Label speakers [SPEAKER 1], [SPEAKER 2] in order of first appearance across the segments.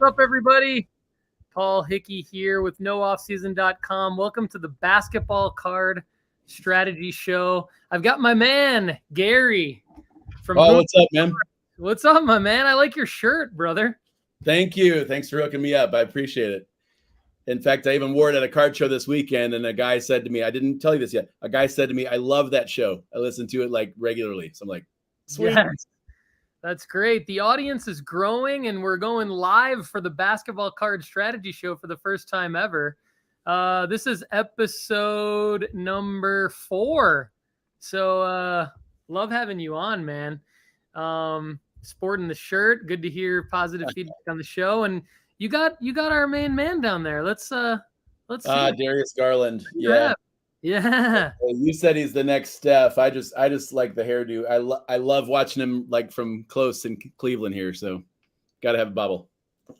[SPEAKER 1] up, everybody? Paul Hickey here with NoOffSeason.com. Welcome to the Basketball Card Strategy Show. I've got my man, Gary.
[SPEAKER 2] What's up, man?
[SPEAKER 1] What's up, my man? I like your shirt, brother.
[SPEAKER 2] Thank you. Thanks for hooking me up. I appreciate it. In fact, I even wore it at a card show this weekend, and a guy said to me, I didn't tell you this yet. A guy said to me, I love that show. I listen to it like regularly. So I'm like, sweet.
[SPEAKER 1] Yes. That's great. The audience is growing, and we're going live for the Basketball Card Strategy Show for the first time ever. This is episode number 4. So love having you on, man. Sporting the shirt. Good to hear positive feedback on the show. And you got our main man down there. Let's see.
[SPEAKER 2] Darius Garland.
[SPEAKER 1] Yeah.
[SPEAKER 2] You said he's the next Steph. I just like the hairdo. I love watching him like from close in Cleveland here. So got to have a bubble.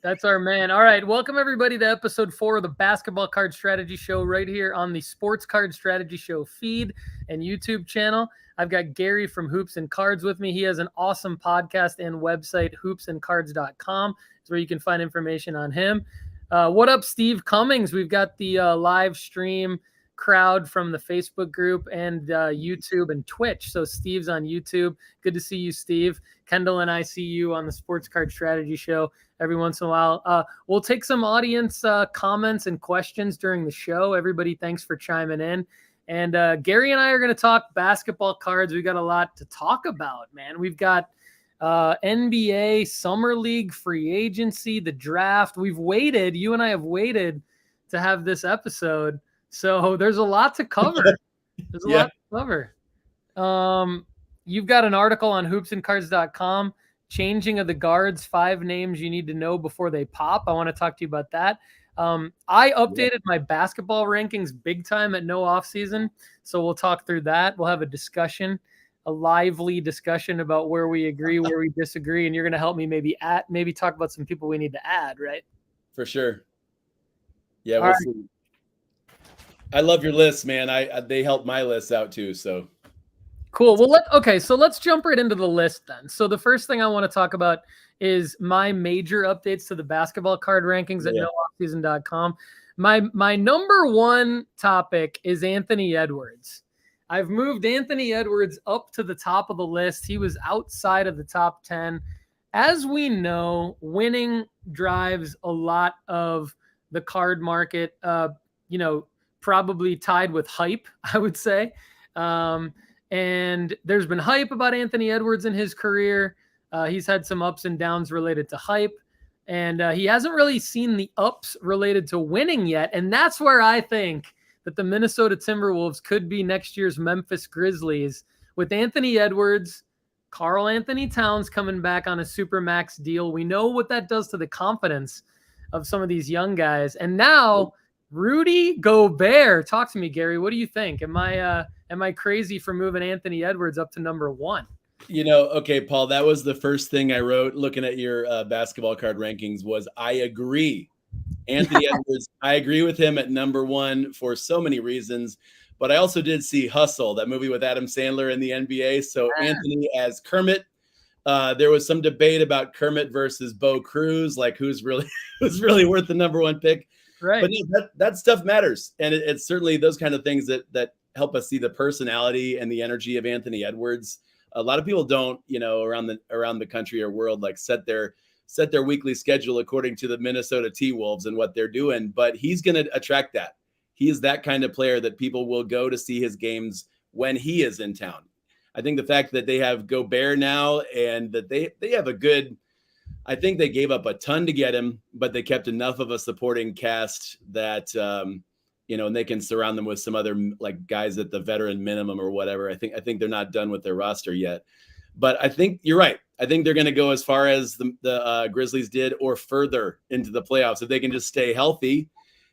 [SPEAKER 1] That's our man. All right. Welcome everybody to episode 4 of the Basketball Card Strategy Show right here on the Sports Card Strategy Show feed and YouTube channel. I've got Gary from Hoops and Cards with me. He has an awesome podcast and website, hoopsandcards.com. It's where you can find information on him. What up, Steve Cummings? We've got the live stream crowd from the Facebook group and YouTube and Twitch. So Steve's on YouTube. Good to see you, Steve. Kendall and I see you on the Sports Card Strategy Show every once in a while. We'll take some audience comments and questions during the show. Everybody, thanks for chiming in. And Gary and I are going to talk basketball cards. We've got a lot to talk about, man. We've got NBA, Summer League, free agency, the draft. We've waited. You and I have waited to have this episode. So there's a lot to cover. You've got an article on hoopsandcards.com, changing of the guards, 5 names you need to know before they pop. I want to talk to you about that. I updated my basketball rankings big time at no off season. So we'll talk through that. We'll have a discussion, a lively discussion about where we agree, where we disagree. And you're going to help me maybe talk about some people we need to add, right?
[SPEAKER 2] For sure. Yeah. We'll see. I love your lists, man. They help my lists out too. So
[SPEAKER 1] cool. Well, so let's jump right into the list then. So the first thing I want to talk about is my major updates to the basketball card rankings at nooffseason.com. My number 1 topic is Anthony Edwards. I've moved Anthony Edwards up to the top of the list. He was outside of the top 10. As we know, winning drives a lot of the card market, probably tied with hype, I would say. And there's been hype about Anthony Edwards in his career. He's had some ups and downs related to hype. And he hasn't really seen the ups related to winning yet. And that's where I think that the Minnesota Timberwolves could be next year's Memphis Grizzlies with Anthony Edwards, Karl Anthony Towns coming back on a Supermax deal. We know what that does to the confidence of some of these young guys. And now Rudy Gobert. Talk to me, Gary. What do you think? Am I crazy for moving Anthony Edwards up to number 1?
[SPEAKER 2] Okay, Paul, that was the first thing I wrote looking at your basketball card rankings was I agree. Anthony Edwards, I agree with him at number 1 for so many reasons. But I also did see Hustle, that movie with Adam Sandler in the NBA. So Anthony as Kermit. There was some debate about Kermit versus Bo Cruz, like who's really worth the number 1 pick.
[SPEAKER 1] Right.
[SPEAKER 2] But no, that stuff matters. And it's certainly those kind of things that help us see the personality and the energy of Anthony Edwards. A lot of people don't, around the country or world, like set their weekly schedule according to the Minnesota T-Wolves and what they're doing. But he's going to attract that. He is that kind of player that people will go to see his games when he is in town. I think the fact that they have Gobert now and that they have a good, I think they gave up a ton to get him, but they kept enough of a supporting cast that, and they can surround them with some other like guys at the veteran minimum or whatever. I think they're not done with their roster yet, but I think you're right. I think they're going to go as far as the Grizzlies did or further into the playoffs if they can just stay healthy.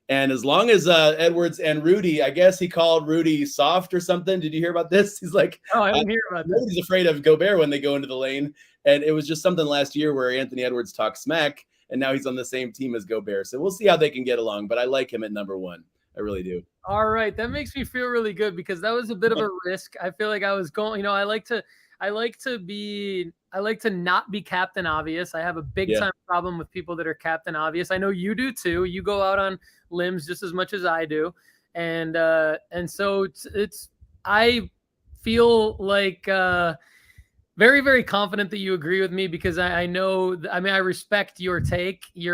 [SPEAKER 2] And as long as Edwards and Rudy, I guess he called Rudy soft or something. Did you hear about this? He's like,
[SPEAKER 1] oh, I didn't hear about that.
[SPEAKER 2] Nobody's afraid of Gobert when they go into the lane. And it was just something last year where Anthony Edwards talked smack, and now he's on the same team as Gobert. So we'll see how they can get along. But I like him at number 1. I really do.
[SPEAKER 1] All right. That makes me feel really good because that was a bit of a risk. I feel like I was going, I like to be to not be Captain Obvious. I have a big time problem with people that are Captain Obvious. I know you do too. You go out on limbs just as much as I do. And so I feel like very, very confident that you agree with me, because I know, I mean, I respect your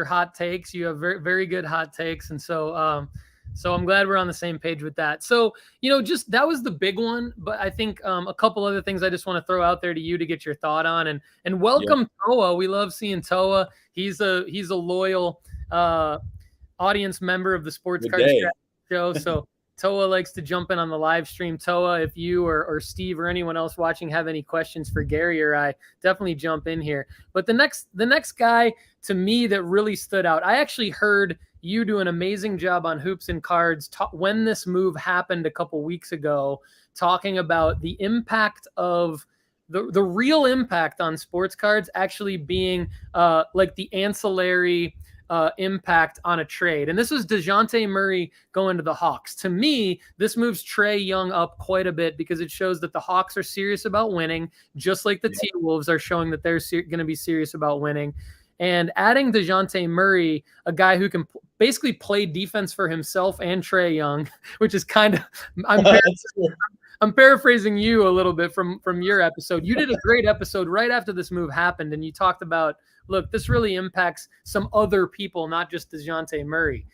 [SPEAKER 1] hot takes. You have very, very good hot takes. And so, so I'm glad we're on the same page with that. So, just that was the big one. But I think a couple other things I just want to throw out there to you to get your thought on. And welcome Toa. We love seeing Toa. He's a loyal audience member of the Sports Card Strategy Show. So Toa likes to jump in on the live stream. Toa, if you or Steve or anyone else watching have any questions for Gary or I, definitely jump in here. But the next guy to me that really stood out, I actually heard you do an amazing job on Hoops and Cards when this move happened a couple weeks ago, talking about the impact of the real impact on sports cards actually being like the ancillary impact on a trade. And this was DeJounte Murray going to the Hawks. To me, this moves Trae Young up quite a bit, because it shows that the Hawks are serious about winning, just like the T-Wolves are showing that they're going to be serious about winning. And adding DeJounte Murray, a guy who can basically play defense for himself and Trae Young, which is kind of, I'm paraphrasing you a little bit from your episode. You did a great episode right after this move happened, and you talked about, look, this really impacts some other people, not just DeJounte Murray.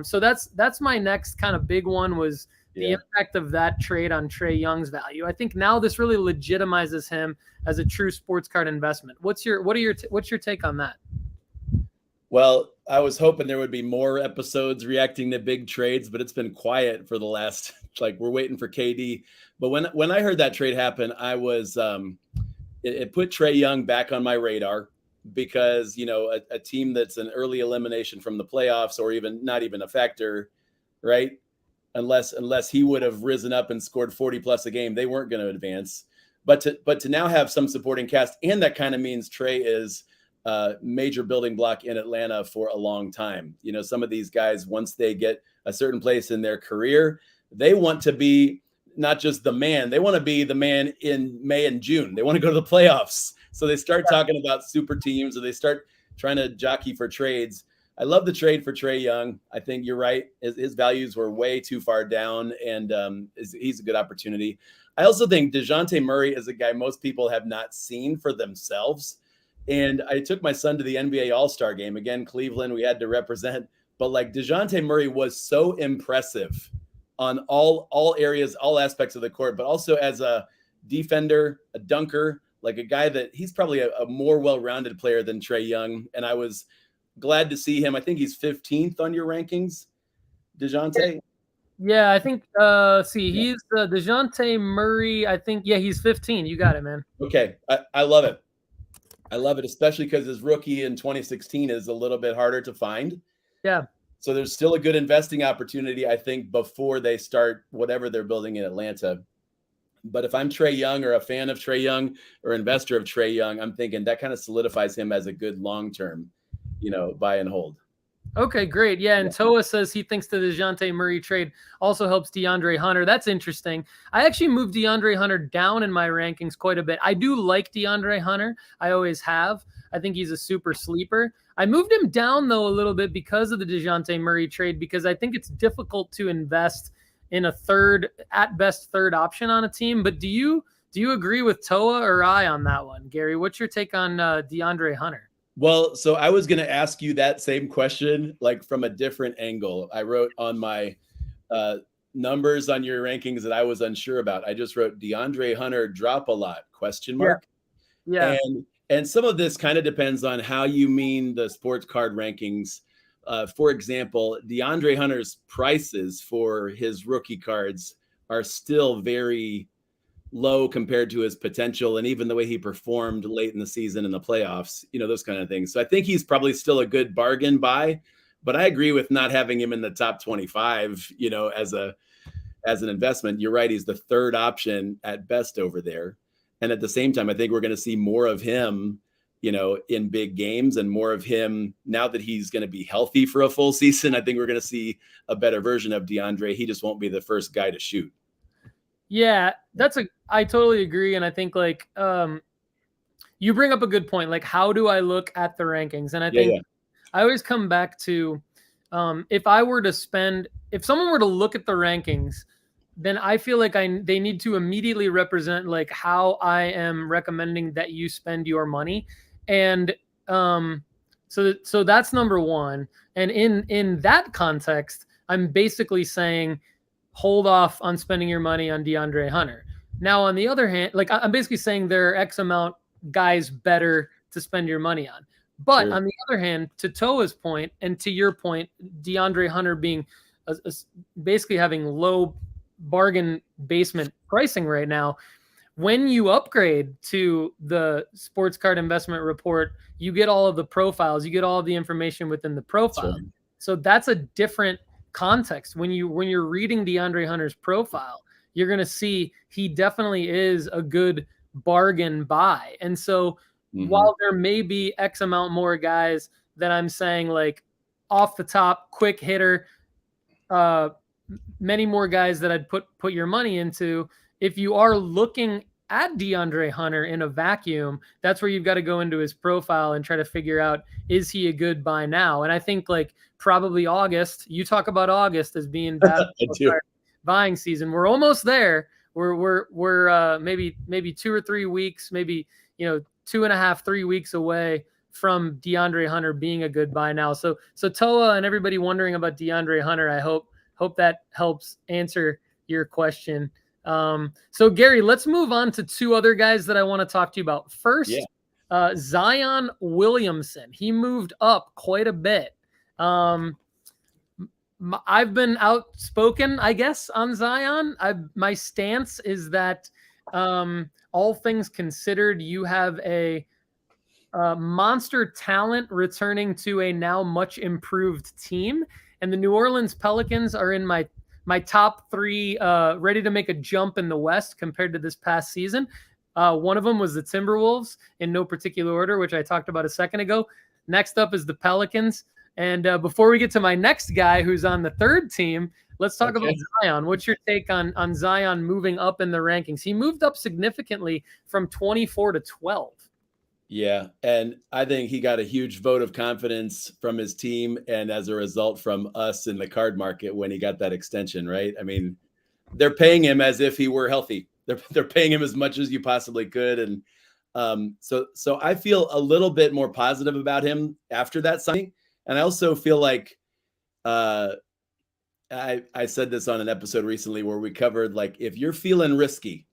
[SPEAKER 1] So that's my next kind of big one, was the impact of that trade on Trae Young's value. I think now this really legitimizes him as a true sports card investment. What's your take on that?
[SPEAKER 2] Well, I was hoping there would be more episodes reacting to big trades, but it's been quiet for the last, we're waiting for KD. But when I heard that trade happen, I was, it put Trae Young back on my radar, because, a team that's an early elimination from the playoffs, or even not even a factor, right? Unless he would have risen up and scored 40 plus a game, they weren't going to advance. But to now have some supporting cast, and that kind of means Trae is a major building block in Atlanta for a long time. Some of these guys, once they get a certain place in their career, they want to be not just the man, they want to be the man in May and June. They want to go to the playoffs. So they start talking about super teams, or they start trying to jockey for trades. I love the trade for Trae Young. I think you're right. His values were way too far down, and he's a good opportunity. I also think DeJounte Murray is a guy most people have not seen for themselves. And I took my son to the NBA All-Star game. Again, Cleveland, we had to represent. But DeJounte Murray was so impressive on all areas, all aspects of the court, but also as a defender, a dunker, a guy that he's probably a more well-rounded player than Trae Young. And I was glad to see him. I think he's 15th on your rankings, DeJounte.
[SPEAKER 1] Yeah, I think, he's DeJounte Murray. I think, he's 15. You got it, man.
[SPEAKER 2] Okay. I love it. I love it, especially because his rookie in 2016 is a little bit harder to find.
[SPEAKER 1] Yeah.
[SPEAKER 2] So there's still a good investing opportunity, I think, before they start whatever they're building in Atlanta. But if I'm Trae Young, or a fan of Trae Young, or investor of Trae Young, I'm thinking that kind of solidifies him as a good long-term, buy and hold.
[SPEAKER 1] Okay, great. Yeah, and Toa says he thinks the DeJounte Murray trade also helps DeAndre Hunter. That's interesting. I actually moved DeAndre Hunter down in my rankings quite a bit. I do like DeAndre Hunter. I always have. I think he's a super sleeper. I moved him down, though, a little bit because of the DeJounte Murray trade, because I think it's difficult to invest in a at best third option on a team. But do you agree with Toa or I on that one, Gary? What's your take on DeAndre Hunter?
[SPEAKER 2] Well, so I was going to ask you that same question, from a different angle. I wrote on my numbers on your rankings that I was unsure about. I just wrote DeAndre Hunter drop a lot, ?
[SPEAKER 1] Yeah.
[SPEAKER 2] And some of this kind of depends on how you mean the sports card rankings. For example, DeAndre Hunter's prices for his rookie cards are still very low compared to his potential, and even the way he performed late in the season in the playoffs, those kind of things. So I think he's probably still a good bargain buy, but I agree with not having him in the top 25, as an investment. You're right. He's the third option at best over there. And at the same time, I think we're going to see more of him, in big games, and more of him now that he's going to be healthy for a full season. I think we're going to see a better version of DeAndre. He just won't be the first guy to shoot.
[SPEAKER 1] Yeah, I totally agree. And I think you bring up a good point. Like, how do I look at the rankings? And I think I always come back to, if someone were to look at the rankings, then I feel like they need to immediately represent like how I am recommending that you spend your money. And so that's number one. And in that context, I'm basically saying hold off on spending your money on DeAndre Hunter. Now, on the other hand, like I'm basically saying there are X amount guys better to spend your money on. But on the other hand, to Toa's point and to your point, DeAndre Hunter being basically having low bargain basement pricing right now, when you upgrade to the sports card investment report, you get all of the profiles, you get all of the information within the profile. Right. So that's a different context. When you're reading DeAndre Hunter's profile, you're going to see he definitely is a good bargain buy. And so while there may be X amount more guys that I'm saying like off the top, quick hitter, many more guys that I'd put your money into. If you are looking at DeAndre Hunter in a vacuum, that's where you've got to go into his profile and try to figure out, is he a good buy now? And I think like probably August, you talk about August as being buying season. We're almost there. We're maybe 2 or 3 weeks, maybe, 2.5, 3 weeks away from DeAndre Hunter being a good buy now. So Toa and everybody wondering about DeAndre Hunter, I hope that helps answer your question. So Gary, let's move on to 2 other guys that I want to talk to you about. First, Zion Williamson. He moved up quite a bit. I've been outspoken, I guess, on Zion. My stance is that all things considered, you have a monster talent returning to a now much improved team. And the New Orleans Pelicans are in my top 3, ready to make a jump in the West compared to this past season. One of them was the Timberwolves in no particular order, which I talked about a second ago. Next up is the Pelicans. And before we get to my next guy who's on the 3rd team, let's talk about Zion. What's your take on Zion moving up in the rankings? He moved up significantly from 24 to 12.
[SPEAKER 2] Yeah, and I think he got a huge vote of confidence from his team and as a result from us in the card market when he got that extension, right? I mean, they're paying him as if he were healthy. They're paying him as much as you possibly could. And so I feel a little bit more positive about him after that signing. And I also feel like I said this on an episode recently where we covered, like, if you're feeling risky,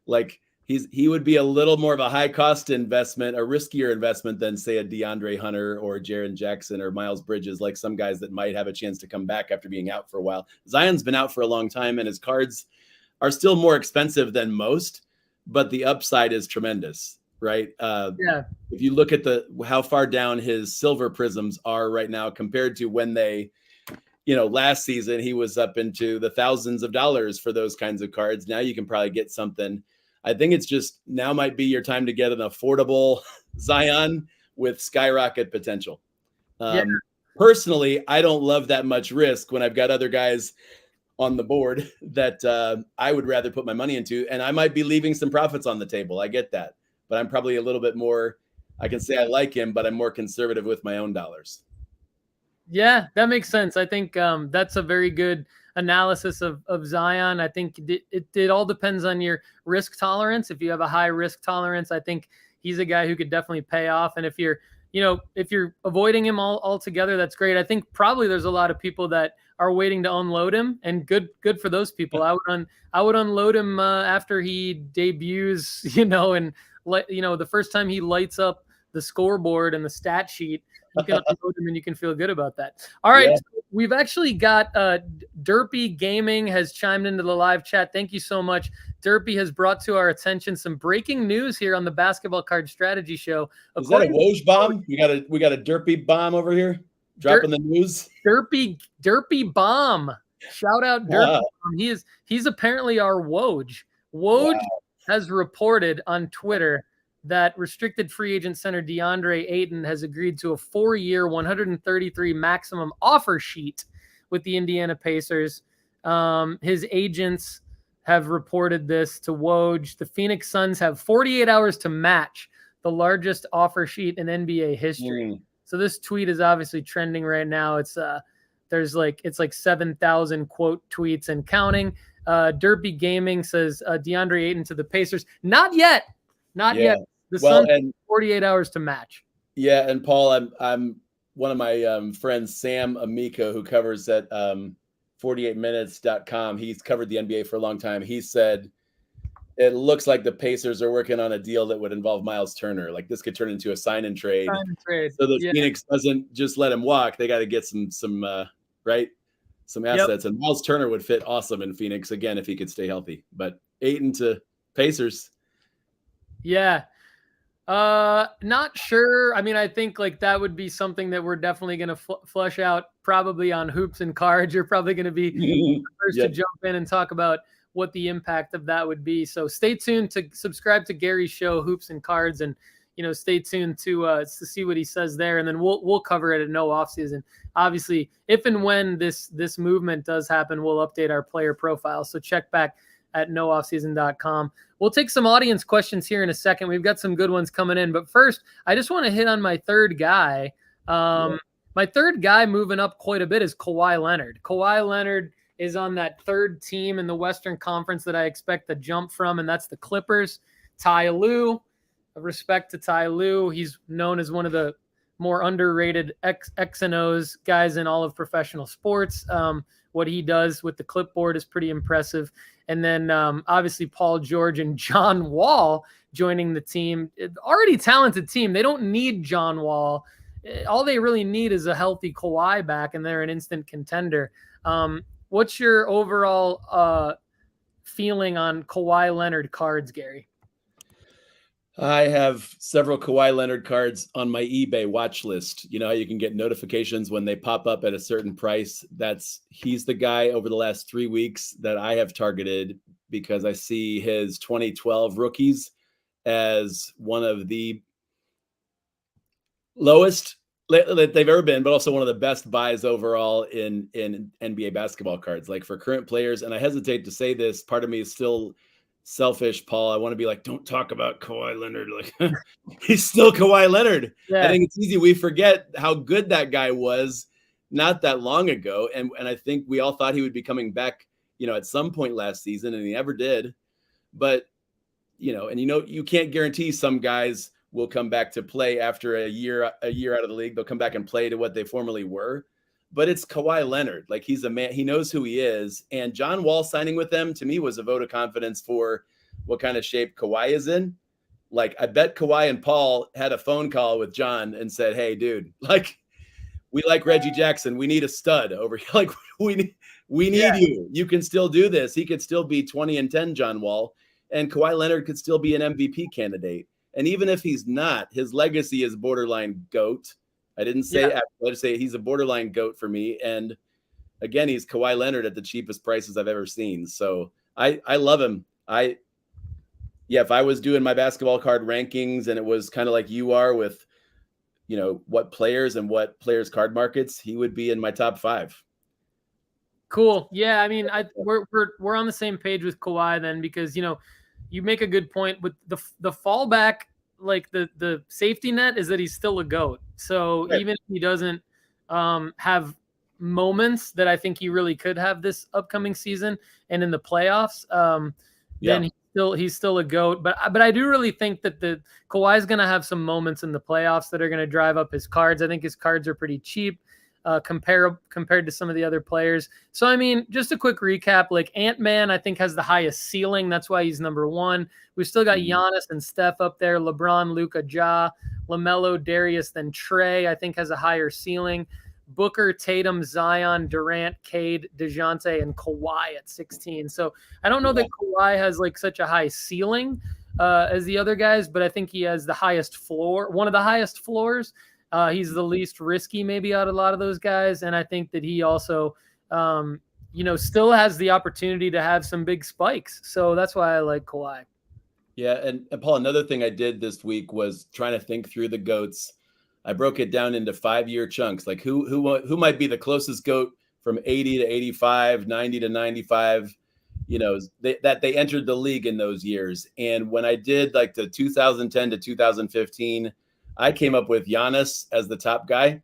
[SPEAKER 2] like he would be a little more of a high cost investment, a riskier investment than say a DeAndre Hunter or Jaren Jackson or Miles Bridges, like some guys that might have a chance to come back after being out for a while. Zion's been out for a long time and his cards are still more expensive than most, but the upside is tremendous, right? If you look at how far down his silver prisms are right now compared to when they, last season, he was up into the thousands of dollars for those kinds of cards. Now you can probably get something. I think it's just now might be your time to get an affordable Zion with skyrocket potential. Personally, I don't love that much risk when I've got other guys on the board that I would rather put my money into, and I might be leaving some profits on the table. I get that, but I'm probably a little bit more, I can say I like him, but I'm more conservative with my own dollars.
[SPEAKER 1] Yeah, that makes sense. I think that's a very good analysis of Zion. I think it all depends on your risk tolerance. If you have a high risk tolerance, I think he's a guy who could definitely pay off. And if you're avoiding him altogether, that's great. I think probably there's a lot of people that are waiting to unload him, and good for those people. I would unload him after he debuts, and the first time he lights up the scoreboard and the stat sheet, you can unload him and you can feel good about that. All right. Yeah. So we've actually got Derpy Gaming has chimed into the live chat. Thank you so much. Derpy has brought to our attention some breaking news here on the Basketball Card Strategy Show.
[SPEAKER 2] Is that a Woj bomb? We got a Derpy bomb over here dropping the news.
[SPEAKER 1] Derpy bomb. Shout out Derpy bomb. He's apparently our Woj. Woj has reported on Twitter that restricted free agent center DeAndre Ayton has agreed to a 4-year, $133 maximum offer sheet with the Indiana Pacers. His agents have reported this to Woj. The Phoenix Suns have 48 hours to match the largest offer sheet in NBA history. So this tweet is obviously trending right now. It's it's like 7,000 quote tweets and counting. Derpy Gaming says DeAndre Ayton to the Pacers. Not yet. The Suns have 48 hours to match.
[SPEAKER 2] Yeah, and Paul, I'm one of my friends, Sam Amico, who covers at 48minutes.com. He's covered the NBA for a long time. He said it looks like the Pacers are working on a deal that would involve Miles Turner. Like this could turn into a sign and trade. So that Phoenix doesn't just let him walk. They got to get some assets. And Miles Turner would fit awesome in Phoenix again if he could stay healthy. But Ayton to Pacers.
[SPEAKER 1] Yeah. Not sure. I mean, I think like that would be something that we're definitely going to flush out probably on Hoops and Cards. You're probably going to be the first to jump in and talk about what the impact of that would be. So stay tuned to subscribe to Gary's show, Hoops and Cards, and stay tuned to see what he says there, and then we'll cover it at no offseason. Obviously, if and when this movement does happen, we'll update our player profile. So check back at nooffseason.com. We'll take some audience questions here in a second. We've got some good ones coming in, but first, I just want to hit on my third guy. My third guy moving up quite a bit is Kawhi Leonard. Kawhi Leonard is on that third team in the Western Conference that I expect to jump from, and that's the Clippers. Ty Lue, respect to Ty Lue. He's known as one of the more underrated X and O's guys in all of professional sports. What he does with the clipboard is pretty impressive. And then obviously Paul George and John Wall joining the team. Already talented team. They don't need John Wall. All they really need is a healthy Kawhi back, and they're an instant contender. What's your overall feeling on Kawhi Leonard cards, Gary?
[SPEAKER 2] I have several Kawhi Leonard cards on my eBay watch list. You know how you can get notifications when they pop up at a certain price? He's the guy over the last 3 weeks that I have targeted because I see his 2012 rookies as one of the lowest that they've ever been, but also one of the best buys overall in NBA basketball cards. Like for current players, and I hesitate to say this, part of me is still selfish, Paul. I want to be like, don't talk about Kawhi Leonard. Like he's still Kawhi Leonard. Yeah. I think it's easy. We forget how good that guy was not that long ago. And I think we all thought he would be coming back, at some point last season, and he never did. But, you can't guarantee some guys will come back to play after a year out of the league. They'll come back and play to what they formerly were. But it's Kawhi Leonard. Like he's a man, he knows who he is. And John Wall signing with them to me was a vote of confidence for what kind of shape Kawhi is in. Like I bet Kawhi and Paul had a phone call with John and said, "Hey dude, like we like Reggie Jackson. We need a stud over here. Like we need you. You can still do this." He could still be 20-10, John Wall, and Kawhi Leonard could still be an MVP candidate. And even if he's not, his legacy is borderline GOAT. I didn't say, I just say he's a borderline GOAT for me. And again, he's Kawhi Leonard at the cheapest prices I've ever seen. So I love him. If I was doing my basketball card rankings and it was kind of like you are with, what players and what players card markets, he would be in my top 5.
[SPEAKER 1] Cool. Yeah. I mean, we're on the same page with Kawhi then, because, you make a good point with the fallback. Like the safety net is that he's still a GOAT. So even if he doesn't have moments that I think he really could have this upcoming season and in the playoffs, then he's still a GOAT. But I do really think that the Kawhi is going to have some moments in the playoffs that are going to drive up his cards. I think his cards are pretty cheap compared to some of the other players. So, I mean, just a quick recap, like Ant-Man, I think has the highest ceiling. That's why he's number 1. We've still got Giannis and Steph up there, LeBron, Luka, Ja, LaMelo, Darius, then Trey, I think has a higher ceiling. Booker, Tatum, Zion, Durant, Cade, DeJounte, and Kawhi at 16. So I don't know that Kawhi has like such a high ceiling as the other guys, but I think he has the highest floor, one of the highest floors. He's the least risky maybe out of a lot of those guys. And I think that he also, still has the opportunity to have some big spikes. So that's why I like Kawhi.
[SPEAKER 2] Yeah. And Paul, another thing I did this week was trying to think through the GOATs. I broke it down into 5-year chunks. Like who might be the closest GOAT from 80 to 85, 90 to 95, that they entered the league in those years. And when I did like the 2010 to 2015, I came up with Giannis as the top guy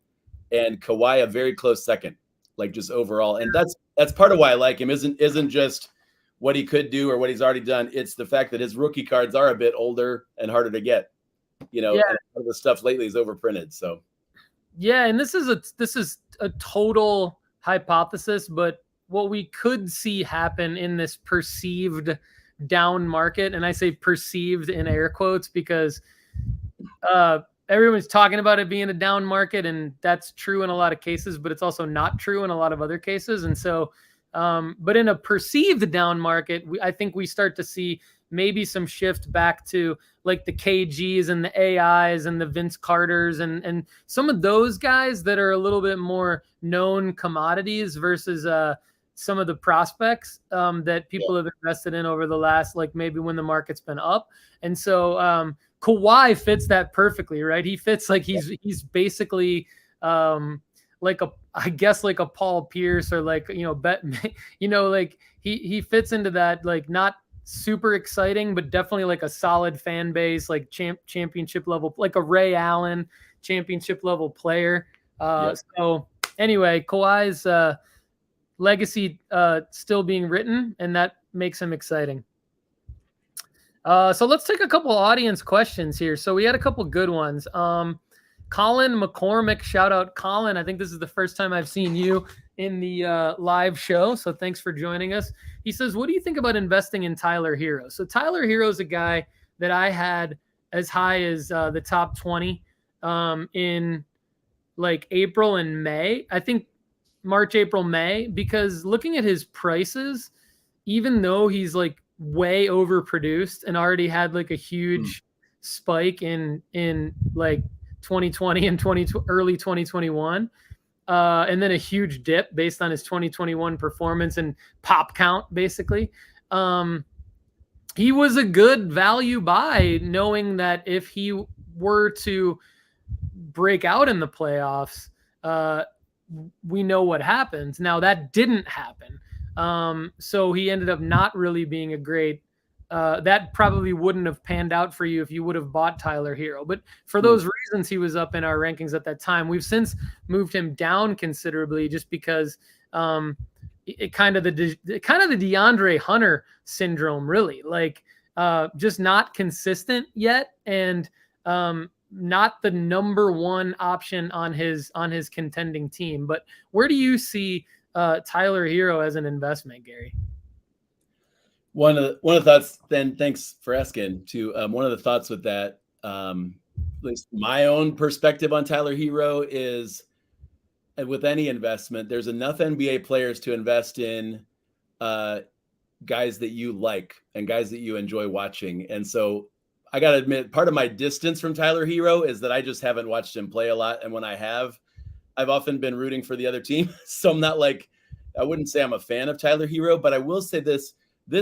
[SPEAKER 2] and Kawhi a very close second, like just overall. And that's part of why I like him. Isn't just what he could do or what he's already done. It's the fact that his rookie cards are a bit older and harder to get. And some of the stuff lately is overprinted. So
[SPEAKER 1] yeah, and this is a total hypothesis, but what we could see happen in this perceived down market, and I say perceived in air quotes because everyone's talking about it being a down market, and that's true in a lot of cases, but it's also not true in a lot of other cases. And so, but in a perceived down market, I think we start to see maybe some shift back to like the KGs and the AIs and the Vince Carters and some of those guys that are a little bit more known commodities versus some of the prospects that people have invested in over the last, like maybe when the market's been up. And so Kawhi fits that perfectly, right? He fits like he's basically like a Paul Pierce or like, like he fits into that, like not super exciting, but definitely like a solid fan base, like championship level, like a Ray Allen championship level player. So anyway, Kawhi's legacy still being written, and that makes him exciting. So let's take a couple audience questions here. So we had a couple good ones. Colin McCormick, shout out Colin. I think this is the first time I've seen you in the live show, so thanks for joining us. He says, what do you think about investing in Tyler Hero? So Tyler Hero is a guy that I had as high as the top 20 in like April and May. I think March, April, May, because looking at his prices, even though he's like way overproduced and already had like a huge spike in like 2020 and early 2021, and then a huge dip based on his 2021 performance and pop count, basically. He was a good value buy, knowing that if he were to break out in the playoffs, we know what happens. Now that didn't happen. So he ended up not really being a great, that probably wouldn't have panned out for you if you would have bought Tyler Hero. But for those reasons, he was up in our rankings at that time. We've since moved him down considerably just because it kind of the DeAndre Hunter syndrome, really, like just not consistent yet. And not the number one option on his contending team. But where do you see Tyler Hero as an investment, Gary?
[SPEAKER 2] One of the thoughts, then thanks for asking too. One of the thoughts with that, at least my own perspective on Tyler Hero is, with any investment, there's enough NBA players to invest in guys that you like and guys that you enjoy watching. And so I got to admit, part of my distance from Tyler Hero is that I just haven't watched him play a lot. And when I have, I've often been rooting for the other team. So I'm not like, I wouldn't say I'm a fan of Tyler Hero, but I will say this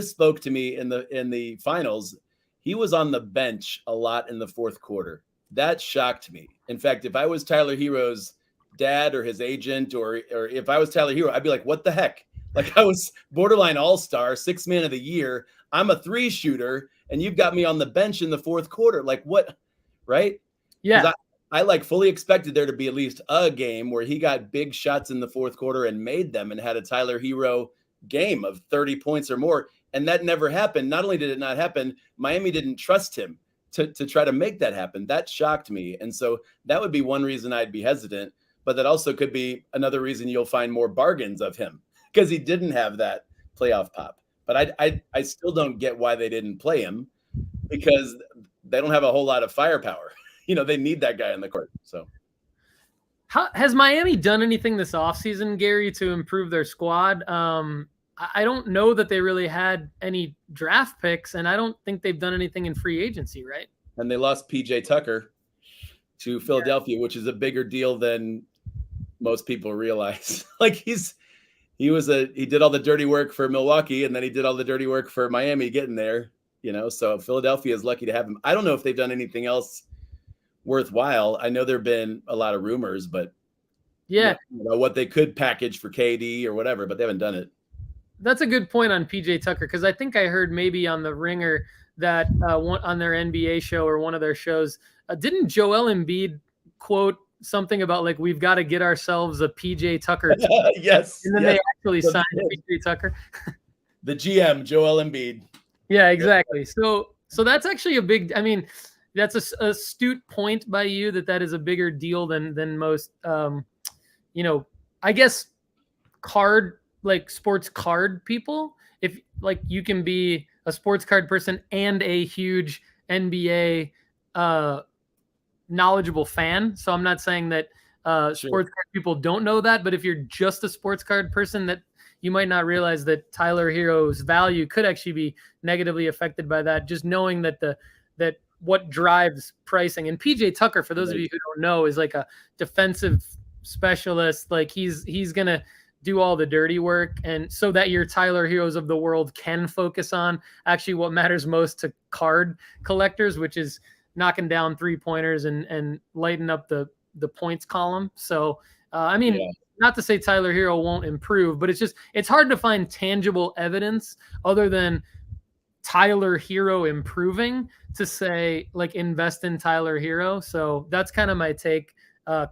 [SPEAKER 2] spoke to me in the finals. He was on the bench a lot in the fourth quarter. That shocked me. In fact, if I was Tyler Hero's dad or his agent, or if I was Tyler Hero, I'd be like, what the heck? Like, I was borderline all-star, 6th man of the year. I'm a 3 shooter, and you've got me on the bench in the fourth quarter. Like, what? Right?
[SPEAKER 1] Yeah.
[SPEAKER 2] I like fully expected there to be at least a game where he got big shots in the fourth quarter and made them and had a Tyler Hero game of 30 points or more. And that never happened. Not only did it not happen, Miami didn't trust him to try to make that happen. That shocked me. And so that would be one reason I'd be hesitant. But that also could be another reason you'll find more bargains of him, because he didn't have that playoff pop. But I still don't get why they didn't play him, because they don't have a whole lot of firepower. They need that guy on the court. So
[SPEAKER 1] has Miami done anything this offseason, Gary, to improve their squad? I don't know that they really had any draft picks, and I don't think they've done anything in free agency, right?
[SPEAKER 2] And they lost PJ Tucker to Philadelphia, which is a bigger deal than most people realize. Like he did all the dirty work for Milwaukee, and then he did all the dirty work for Miami getting there, so Philadelphia is lucky to have him. I don't know if they've done anything else worthwhile. I know there've been a lot of rumors, but what they could package for KD or whatever, but they haven't done it.
[SPEAKER 1] that's a good point on PJ Tucker, because I think I heard maybe on the Ringer that on their NBA show or one of their shows, didn't Joel Embiid quote something about like, we've got to get ourselves a PJ Tucker team?
[SPEAKER 2] Yes.
[SPEAKER 1] And then they actually signed PJ Tucker.
[SPEAKER 2] The GM, Joel Embiid.
[SPEAKER 1] Yeah, exactly. So that's actually a big, I mean, that's a astute point by you that is a bigger deal than most, I guess sports card people. If like you can be a sports card person and a huge NBA knowledgeable fan. So I'm not saying that sports card people don't know that, but if you're just a sports card person, that you might not realize that Tyler Hero's value could actually be negatively affected by that. Just knowing that that what drives pricing. And PJ Tucker, for those of you who don't know, is like a defensive specialist. Like he's gonna do all the dirty work, and so that your Tyler Heroes of the world can focus on actually what matters most to card collectors, which is knocking down 3-pointers and lighten up the points column. So I mean, not to say Tyler Hero won't improve, but it's hard to find tangible evidence other than Tyler Hero improving to say like invest in Tyler Hero. So that's kind of my take,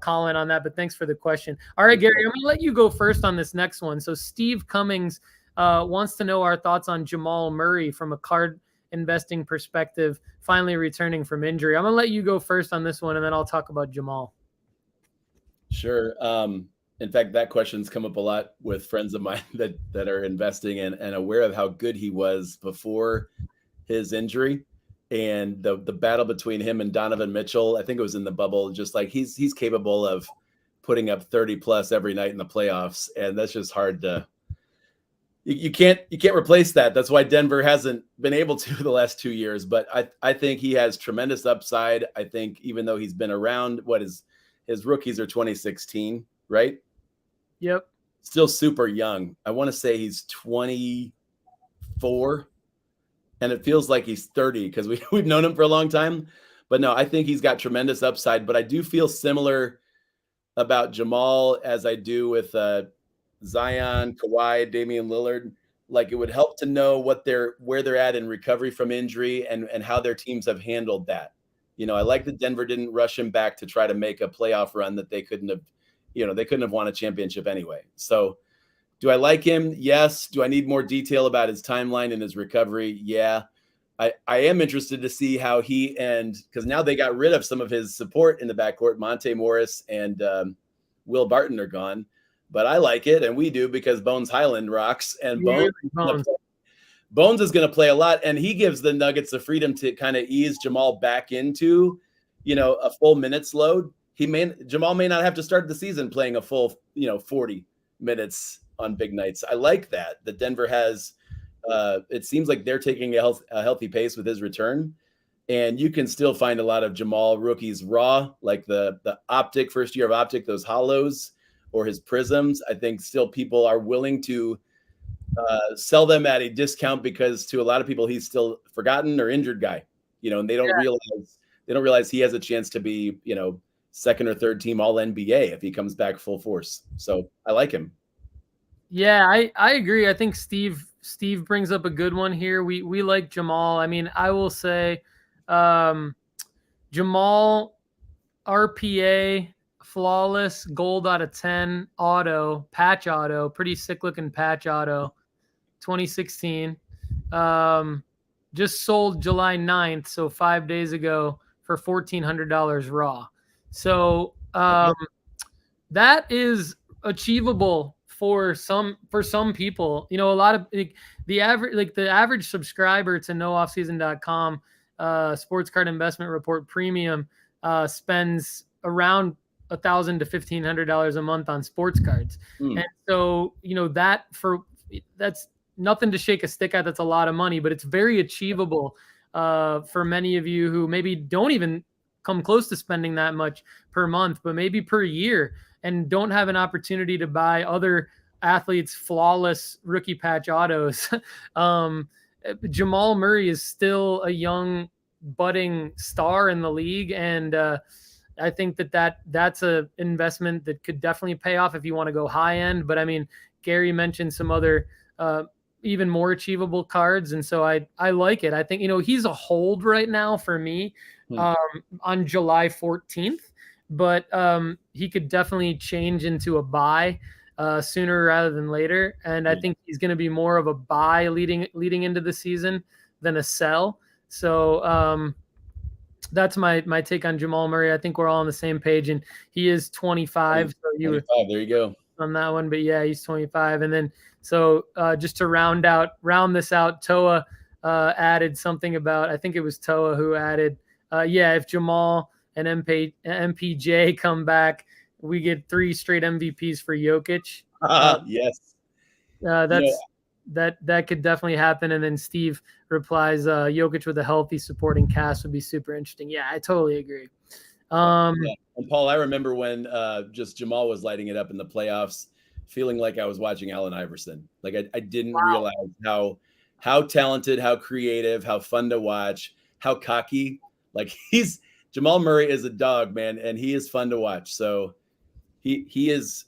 [SPEAKER 1] Colin, on that. But thanks for the question. All right, Gary, I'm gonna let you go first on this next one. So Steve Cummings wants to know our thoughts on Jamal Murray from a card investing perspective, finally returning from injury. I'm gonna let you go first on this one, and then I'll talk about Jamal.
[SPEAKER 2] Sure. In fact, that question's come up a lot with friends of mine that are investing and aware of how good he was before his injury, and the battle between him and Donovan Mitchell. I think it was in the bubble, just like he's capable of putting up 30 plus every night in the playoffs, and that's just hard to. You can't replace that. That's why Denver hasn't been able to the last 2 years. But I think he has tremendous upside. I think even though he's been around, his rookies are 2016, right?
[SPEAKER 1] Yep.
[SPEAKER 2] Still super young. I want to say he's 24, and it feels like he's 30 because we've known him for a long time. But no, I think he's got tremendous upside. But I do feel similar about Jamal as I do with Zion, Kawhi, Damian Lillard. Like it would help to know where they're at in recovery from injury and how their teams have handled that. I like that Denver didn't rush him back to try to make a playoff run that they couldn't have won a championship anyway. So do I like him? Yes. Do I need more detail about his timeline and his recovery? Yeah. I am interested to see how because now they got rid of some of his support in the backcourt. Monte Morris and Will Barton are gone. But I like it, and we do, because Bones Highland rocks, and Bones is going to play a lot, and he gives the Nuggets the freedom to kind of ease Jamal back into, a full minutes load. Jamal may not have to start the season playing a full, 40 minutes on big nights. I like that Denver has. It seems like they're taking a healthy pace with his return, and you can still find a lot of Jamal rookies raw, like the Optic first year of Optic, those hollows. Or his prisms. I think still people are willing to sell them at a discount because to a lot of people he's still forgotten or injured guy, and they don't realize he has a chance to be, second or third team All NBA if he comes back full force. So I like him.
[SPEAKER 1] Yeah, I agree. I think Steve brings up a good one here. We like Jamal. I mean, I will say Jamal RPA. Flawless, gold out of 10, patch auto, pretty sick looking patch auto, 2016. Just sold July 9th, so 5 days ago for $1,400 raw. So that is achievable for some people. A lot of the average subscriber to nooffseason.com sports card investment report premium spends around $1,000 to $1,500 a month on sports cards. And so, that's nothing to shake a stick at. That's a lot of money, but it's very achievable for many of you who maybe don't even come close to spending that much per month, but maybe per year, and don't have an opportunity to buy other athletes' flawless rookie patch autos. Jamal Murray is still a young budding star in the league. And, I think that's a investment that could definitely pay off if you want to go high end. But I mean, Gary mentioned some other even more achievable cards. And so I like it. I think, he's a hold right now for me on July 14th, but he could definitely change into a buy sooner rather than later. And I think he's going to be more of a buy leading into the season than a sell. So that's my take on Jamal Murray. I think we're all on the same page, and he is 25. So
[SPEAKER 2] 25, there you go
[SPEAKER 1] on that one, but yeah, he's 25. And then so just to round this out, Toa added something about, I think it was Toa who added, if Jamal and MPJ come back, we get 3 straight MVPs for Jokic.
[SPEAKER 2] Yes,
[SPEAKER 1] that could definitely happen. And then Steve replies, Jokic with a healthy supporting cast would be super interesting. Yeah, I totally agree.
[SPEAKER 2] And Paul, I remember when just Jamal was lighting it up in the playoffs, feeling like I was watching Allen Iverson. Like I didn't realize how talented, how creative, how fun to watch, how cocky. Like Jamal Murray is a dog, man, and he is fun to watch. So he is,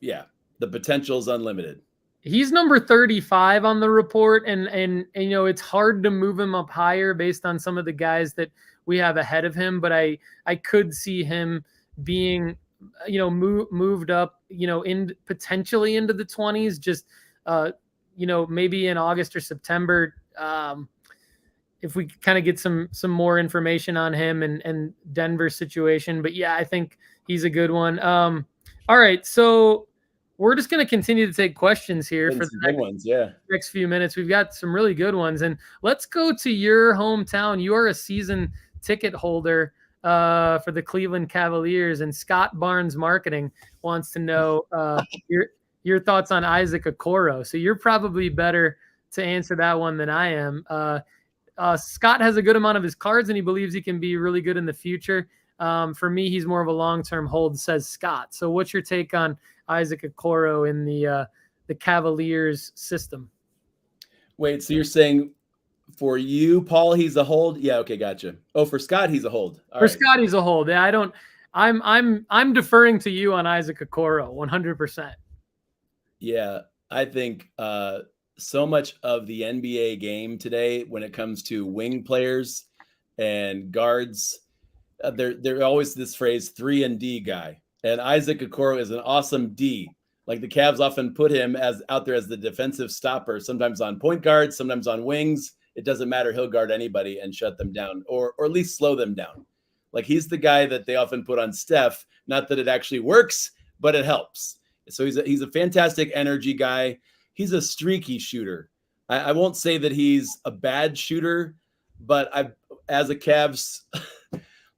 [SPEAKER 2] the potential is unlimited.
[SPEAKER 1] He's number 35 on the report, and it's hard to move him up higher based on some of the guys that we have ahead of him, but I could see him being, moved up, in potentially into the 20s, just, maybe in August or September, if we kind of get some more information on him and Denver's situation. But yeah, I think he's a good one. All right. So we're just going to continue to take questions here for the next few minutes. We've got some really good ones, and let's go to your hometown. You are a season ticket holder for the Cleveland Cavaliers, and Scott Barnes Marketing wants to know your thoughts on Isaac Okoro. So you're probably better to answer that one than I am. Scott has a good amount of his cards, and he believes he can be really good in the future. For me, he's more of a long-term hold, says Scott. So what's your take on Isaac Okoro in the Cavaliers system?
[SPEAKER 2] Wait, so you're saying for you, Paul, he's a hold? Yeah, okay, gotcha. Oh, for Scott, he's a hold.
[SPEAKER 1] Scott, he's a hold. Yeah, I'm deferring to you on Isaac Okoro 100%.
[SPEAKER 2] Yeah, I think so much of the NBA game today, when it comes to wing players and guards, they're always this phrase 3-and-D guy. And Isaac Okoro is an awesome D. Like the Cavs often put him out there as the defensive stopper, sometimes on point guards, sometimes on wings. It doesn't matter. He'll guard anybody and shut them down, or at least slow them down. Like he's the guy that they often put on Steph. Not that it actually works, but it helps. So he's a fantastic energy guy. He's a streaky shooter. I won't say that he's a bad shooter, but as a Cavs,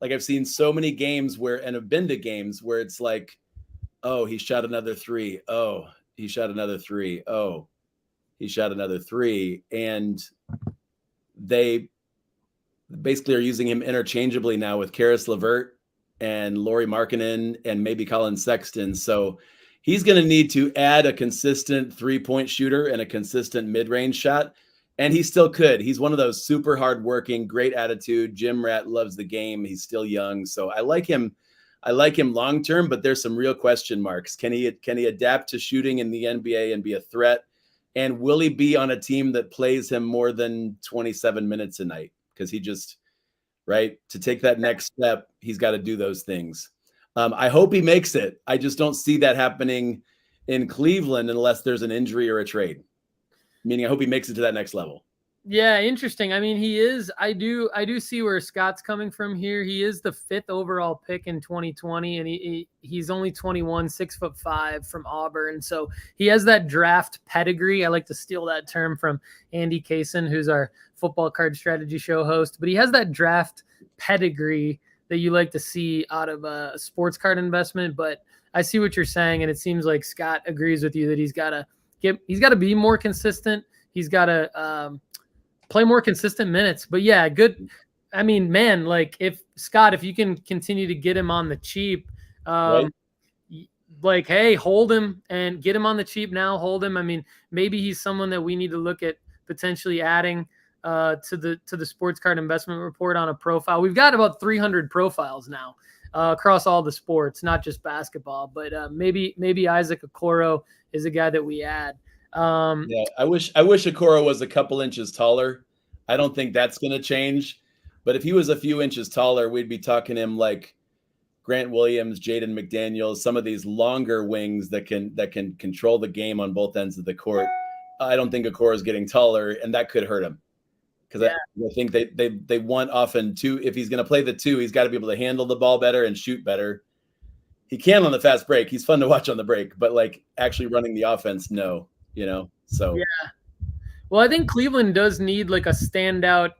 [SPEAKER 2] like I've seen so many games and have been to games where it's like, oh, he shot another 3. Oh, he shot another 3. Oh, he shot another 3. And they basically are using him interchangeably now with Karis LeVert and Lauri Markkanen and maybe Colin Sexton. So he's going to need to add a consistent 3-point shooter and a consistent mid-range shot. And he still could. He's one of those super hardworking, great attitude. Gym rat, loves the game. He's still young. So I like him. I like him long-term, but there's some real question marks. Can he adapt to shooting in the NBA and be a threat? And will he be on a team that plays him more than 27 minutes a night? Because he just, right, to take that next step, he's got to do those things. I hope he makes it. I just don't see that happening in Cleveland unless there's an injury or a trade. Meaning I hope he makes it to that next level.
[SPEAKER 1] Yeah, interesting. I mean, he is. I do see where Scott's coming from here. He is the 5th overall pick in 2020, and he's only 21, 6'5" from Auburn. So he has that draft pedigree. I like to steal that term from Andy Kaysen, who's our football card strategy show host. But he has that draft pedigree that you like to see out of a sports card investment. But I see what you're saying, and it seems like Scott agrees with you that he's got to be more consistent. He's got to play more consistent minutes. But yeah, good. I mean, man, like if you can continue to get him on the cheap,
[SPEAKER 2] right.
[SPEAKER 1] Like, hey, hold him and get him on the cheap now. Hold him. I mean, maybe he's someone that we need to look at potentially adding to the sports card investment report on a profile. We've got about 300 profiles now across all the sports, not just basketball. But maybe Isaac Okoro is a guy that we add.
[SPEAKER 2] Yeah, I wish Okoro was a couple inches taller. I don't think that's going to change. But if he was a few inches taller, we'd be talking him like Grant Williams, Jaden McDaniels, some of these longer wings that can control the game on both ends of the court. I don't think Okoro is getting taller, and that could hurt him. Because I think they want often two. If he's going to play the two, he's got to be able to handle the ball better and shoot better. He can on the fast break. He's fun to watch on the break, but like actually running the offense, no. So
[SPEAKER 1] yeah. Well, I think Cleveland does need like a standout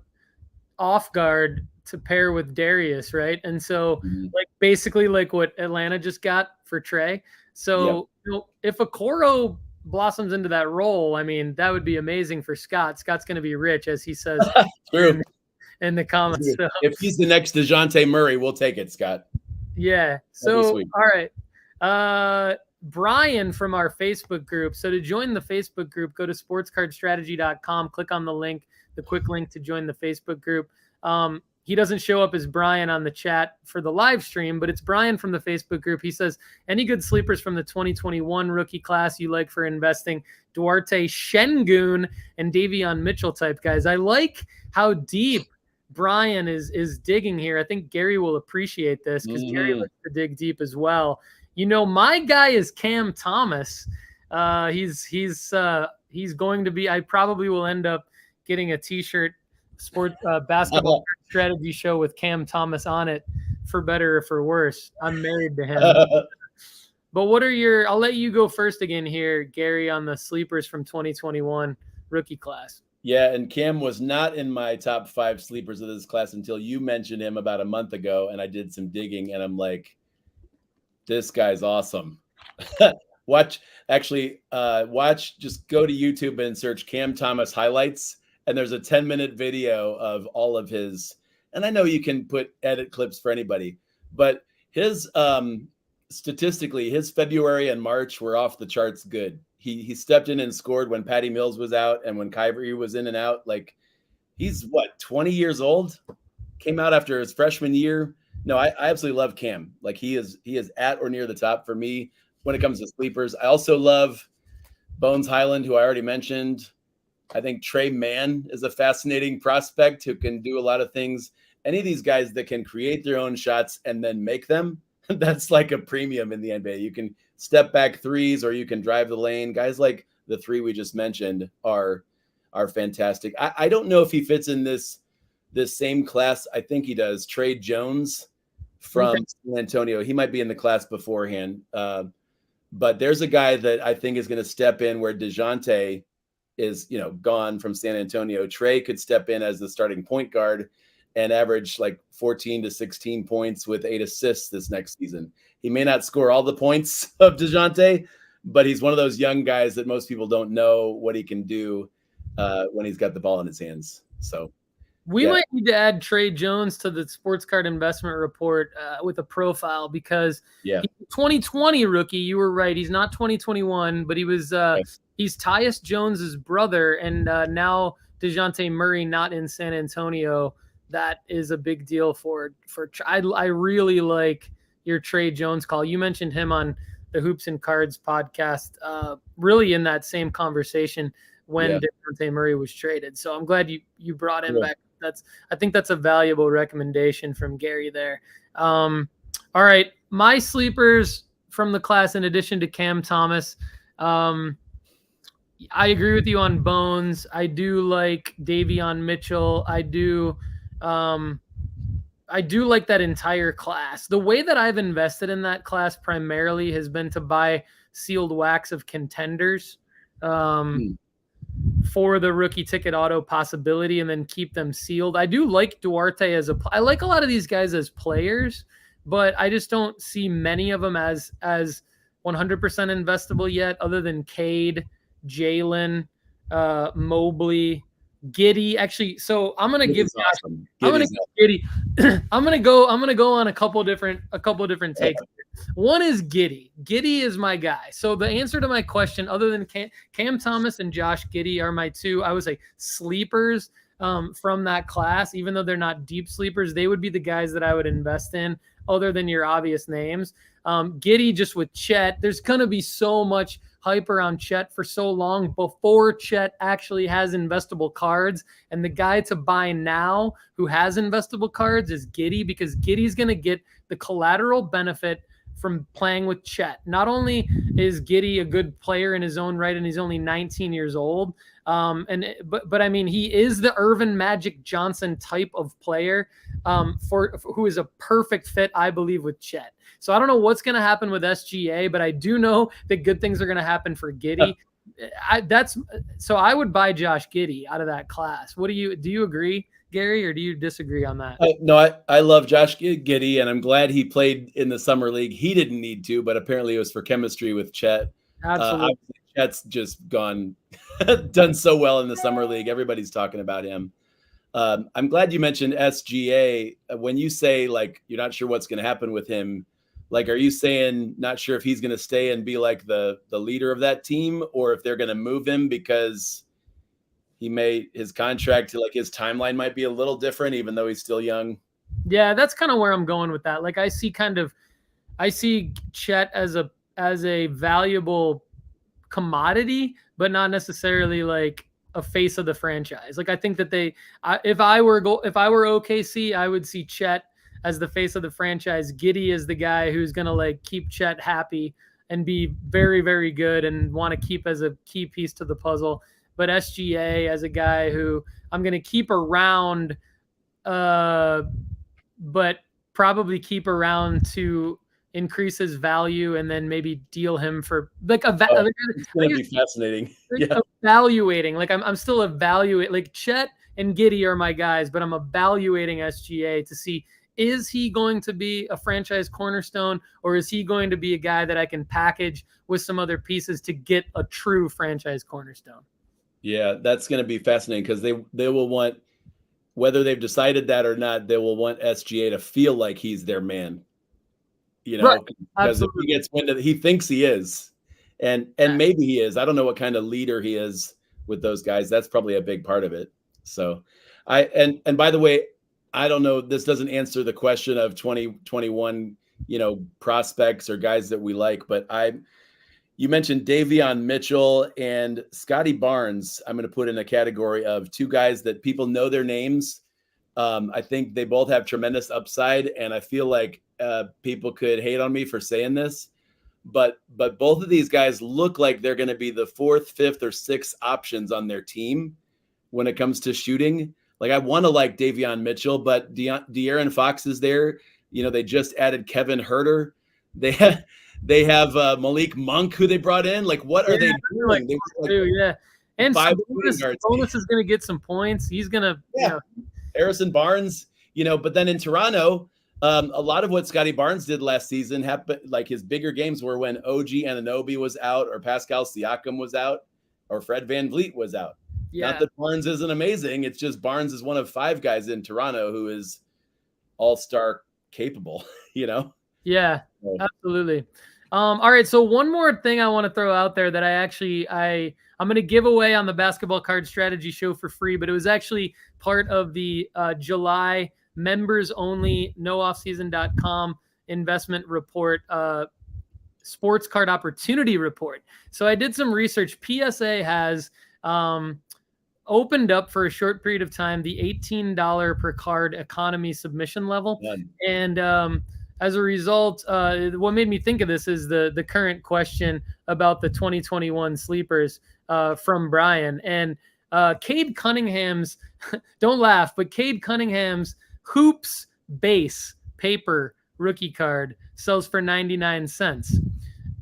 [SPEAKER 1] off guard to pair with Darius, right? And so like basically like what Atlanta just got for Trey. So if Okoro blossoms into that role, I mean, that would be amazing for Scott. Scott's going to be rich, as he says in the comments. So.
[SPEAKER 2] If he's the next DeJounte Murray, we'll take it, Scott.
[SPEAKER 1] Yeah. So, all right. Brian from our Facebook group. So to join the Facebook group, go to sportscardstrategy.com, click on the link, the quick link to join the Facebook group. He doesn't show up as Brian on the chat for the live stream, but it's Brian from the Facebook group. He says, any good sleepers from the 2021 rookie class you like for investing? Duarte Şengün and Davion Mitchell type guys. I like how deep Brian is digging here. I think Gary will appreciate this because Gary likes to dig deep as well. My guy is Cam Thomas. He's going to be, I probably will end up getting a t-shirt, basketball strategy show with Cam Thomas on it, for better or for worse. I'm married to him. But I'll let you go first again here, Gary, on the sleepers from 2021 rookie class.
[SPEAKER 2] Yeah, and Cam was not in my top 5 sleepers of this class until you mentioned him about a month ago, and I did some digging, and I'm like, this guy's awesome. Just go to YouTube and search Cam Thomas highlights, and there's a 10-minute video of all of his, and I know you can put edit clips for anybody, but his statistically, his February and March were off the charts good. He stepped in and scored when Patty Mills was out and when Kyrie was in and out. Like, he's 20 years old? Came out after his freshman year. No, I absolutely love Cam. Like, he is at or near the top for me when it comes to sleepers. I also love Bones Highland, who I already mentioned. I think Trey Mann is a fascinating prospect who can do a lot of things. Any of these guys that can create their own shots and then make them, that's like a premium in the NBA. You can step back threes or you can drive the lane. Guys like the 3 we just mentioned are fantastic. I don't know if he fits in this same class. I think he does. Trey Jones from San Antonio. He might be in the class beforehand. But there's a guy that I think is going to step in where DeJounte is, gone from San Antonio. Trey could step in as the starting point guard and average like 14 to 16 points with 8 assists this next season. He may not score all the points of DeJounte, but he's one of those young guys that most people don't know what he can do when he's got the ball in his hands. So
[SPEAKER 1] we might need to add Trey Jones to the Sports Card Investment Report with a profile because he's a 2020 rookie. You were right. He's not 2021, but he was he's Tyus Jones's brother, and now DeJounte Murray not in San Antonio. That is a big deal for I really like your Trey Jones call. You mentioned him on the Hoops and Cards podcast, really in that same conversation when DeJounte Murray was traded. So I'm glad you brought him back. I think that's a valuable recommendation from Gary there. All right, my sleepers from the class, in addition to Cam Thomas, I agree with you on Bones. I do like Davion Mitchell. I do like that entire class. The way that I've invested in that class primarily has been to buy sealed wax of contenders for the rookie ticket auto possibility and then keep them sealed. I do like Duarte I like a lot of these guys as players, but I just don't see many of them as 100% investable yet, other than Cade, Jalen, Mobley, Giddey. Actually, so I'm gonna give
[SPEAKER 2] awesome.
[SPEAKER 1] Giddey. I'm gonna go on a couple different takes. One is Giddey. Giddey is my guy. So the answer to my question, other than Cam Thomas and Josh Giddey, are my 2, I would say, sleepers from that class. Even though they're not deep sleepers, they would be the guys that I would invest in, other than your obvious names. Giddey, just with Chet, there's gonna be so much hype around Chet for so long before Chet actually has investable cards. And the guy to buy now who has investable cards is Giddey, because Giddey's going to get the collateral benefit from playing with Chet. Not only is Giddey a good player in his own right, and he's only 19 years old, but I mean, he is the Irvin Magic Johnson type of player, for who is a perfect fit, I believe, with Chet. So I don't know what's going to happen with SGA, but I do know that good things are going to happen for Giddey. So I would buy Josh Giddey out of that class. Do you agree, Gary, or do you disagree on that?
[SPEAKER 2] No, I love Josh Giddey, and I'm glad he played in the summer league. He didn't need to, but apparently it was for chemistry with Chet.
[SPEAKER 1] Absolutely.
[SPEAKER 2] Chet's just done so well in the summer league. Everybody's talking about him. I'm glad you mentioned SGA. When you say like you're not sure what's going to happen with him, like, are you saying not sure if he's going to stay and be like the leader of that team, or if they're going to move him because his contract, like his timeline might be a little different, even though he's still young?
[SPEAKER 1] Yeah, that's kind of where I'm going with that. Like, I see Chet as a valuable commodity, but not necessarily like a face of the franchise. Like, I think that if I were OKC, I would see Chet as the face of the franchise. Giddey is the guy who's going to like keep Chet happy and be very, very good and want to keep as a key piece to the puzzle. But SGA as a guy who I'm going to keep around, but probably keep around to increase his value and then maybe deal him for like
[SPEAKER 2] it's going to be fascinating.
[SPEAKER 1] Evaluating. Like I'm still evaluating. Like Chet and Giddey are my guys, but I'm evaluating SGA to see, is he going to be a franchise cornerstone, or is he going to be a guy that I can package with some other pieces to get a true franchise cornerstone?
[SPEAKER 2] Yeah, that's going to be fascinating, because they will want, whether they've decided that or not, they will want SGA to feel like he's their man. You know,
[SPEAKER 1] right.
[SPEAKER 2] Because if he gets wind of, he thinks he is, and maybe he is. I don't know what kind of leader he is with those guys. That's probably a big part of it. So, and by the way, I don't know, this doesn't answer the question of 2021, prospects or guys that we like, but you mentioned Davion Mitchell and Scotty Barnes. I'm going to put in a category of two guys that people know their names. I think they both have tremendous upside, and I feel like people could hate on me for saying this, but both of these guys look like they're going to be the 4th, 5th, or 6th options on their team when it comes to shooting. Like, I want to like Davion Mitchell, but De'Aaron Fox is there. They just added Kevin Huerter. They have Malik Monk, who they brought in. Like, what are they doing?
[SPEAKER 1] Yeah. And Bonus is going to get some points. He's going to,
[SPEAKER 2] Harrison Barnes, but then in Toronto, a lot of what Scotty Barnes did last season happened. Like, his bigger games were when OG Anunoby was out, or Pascal Siakam was out, or Fred VanVleet was out. Yeah. Not that Barnes isn't amazing. It's just Barnes is one of 5 guys in Toronto who is all-star capable,
[SPEAKER 1] Yeah, absolutely. All right. So one more thing I want to throw out there that I'm going to give away on the Basketball Card Strategy show for free, but it was actually part of the July members only nooffseason.com investment report, sports card opportunity report. So I did some research. PSA has opened up for a short period of time the $18 per card economy submission level. And as a result, what made me think of this is the current question about the 2021 sleepers from Brian. And Cade Cunningham's, don't laugh, but Cade Cunningham's Hoops base paper rookie card sells for 99 cents.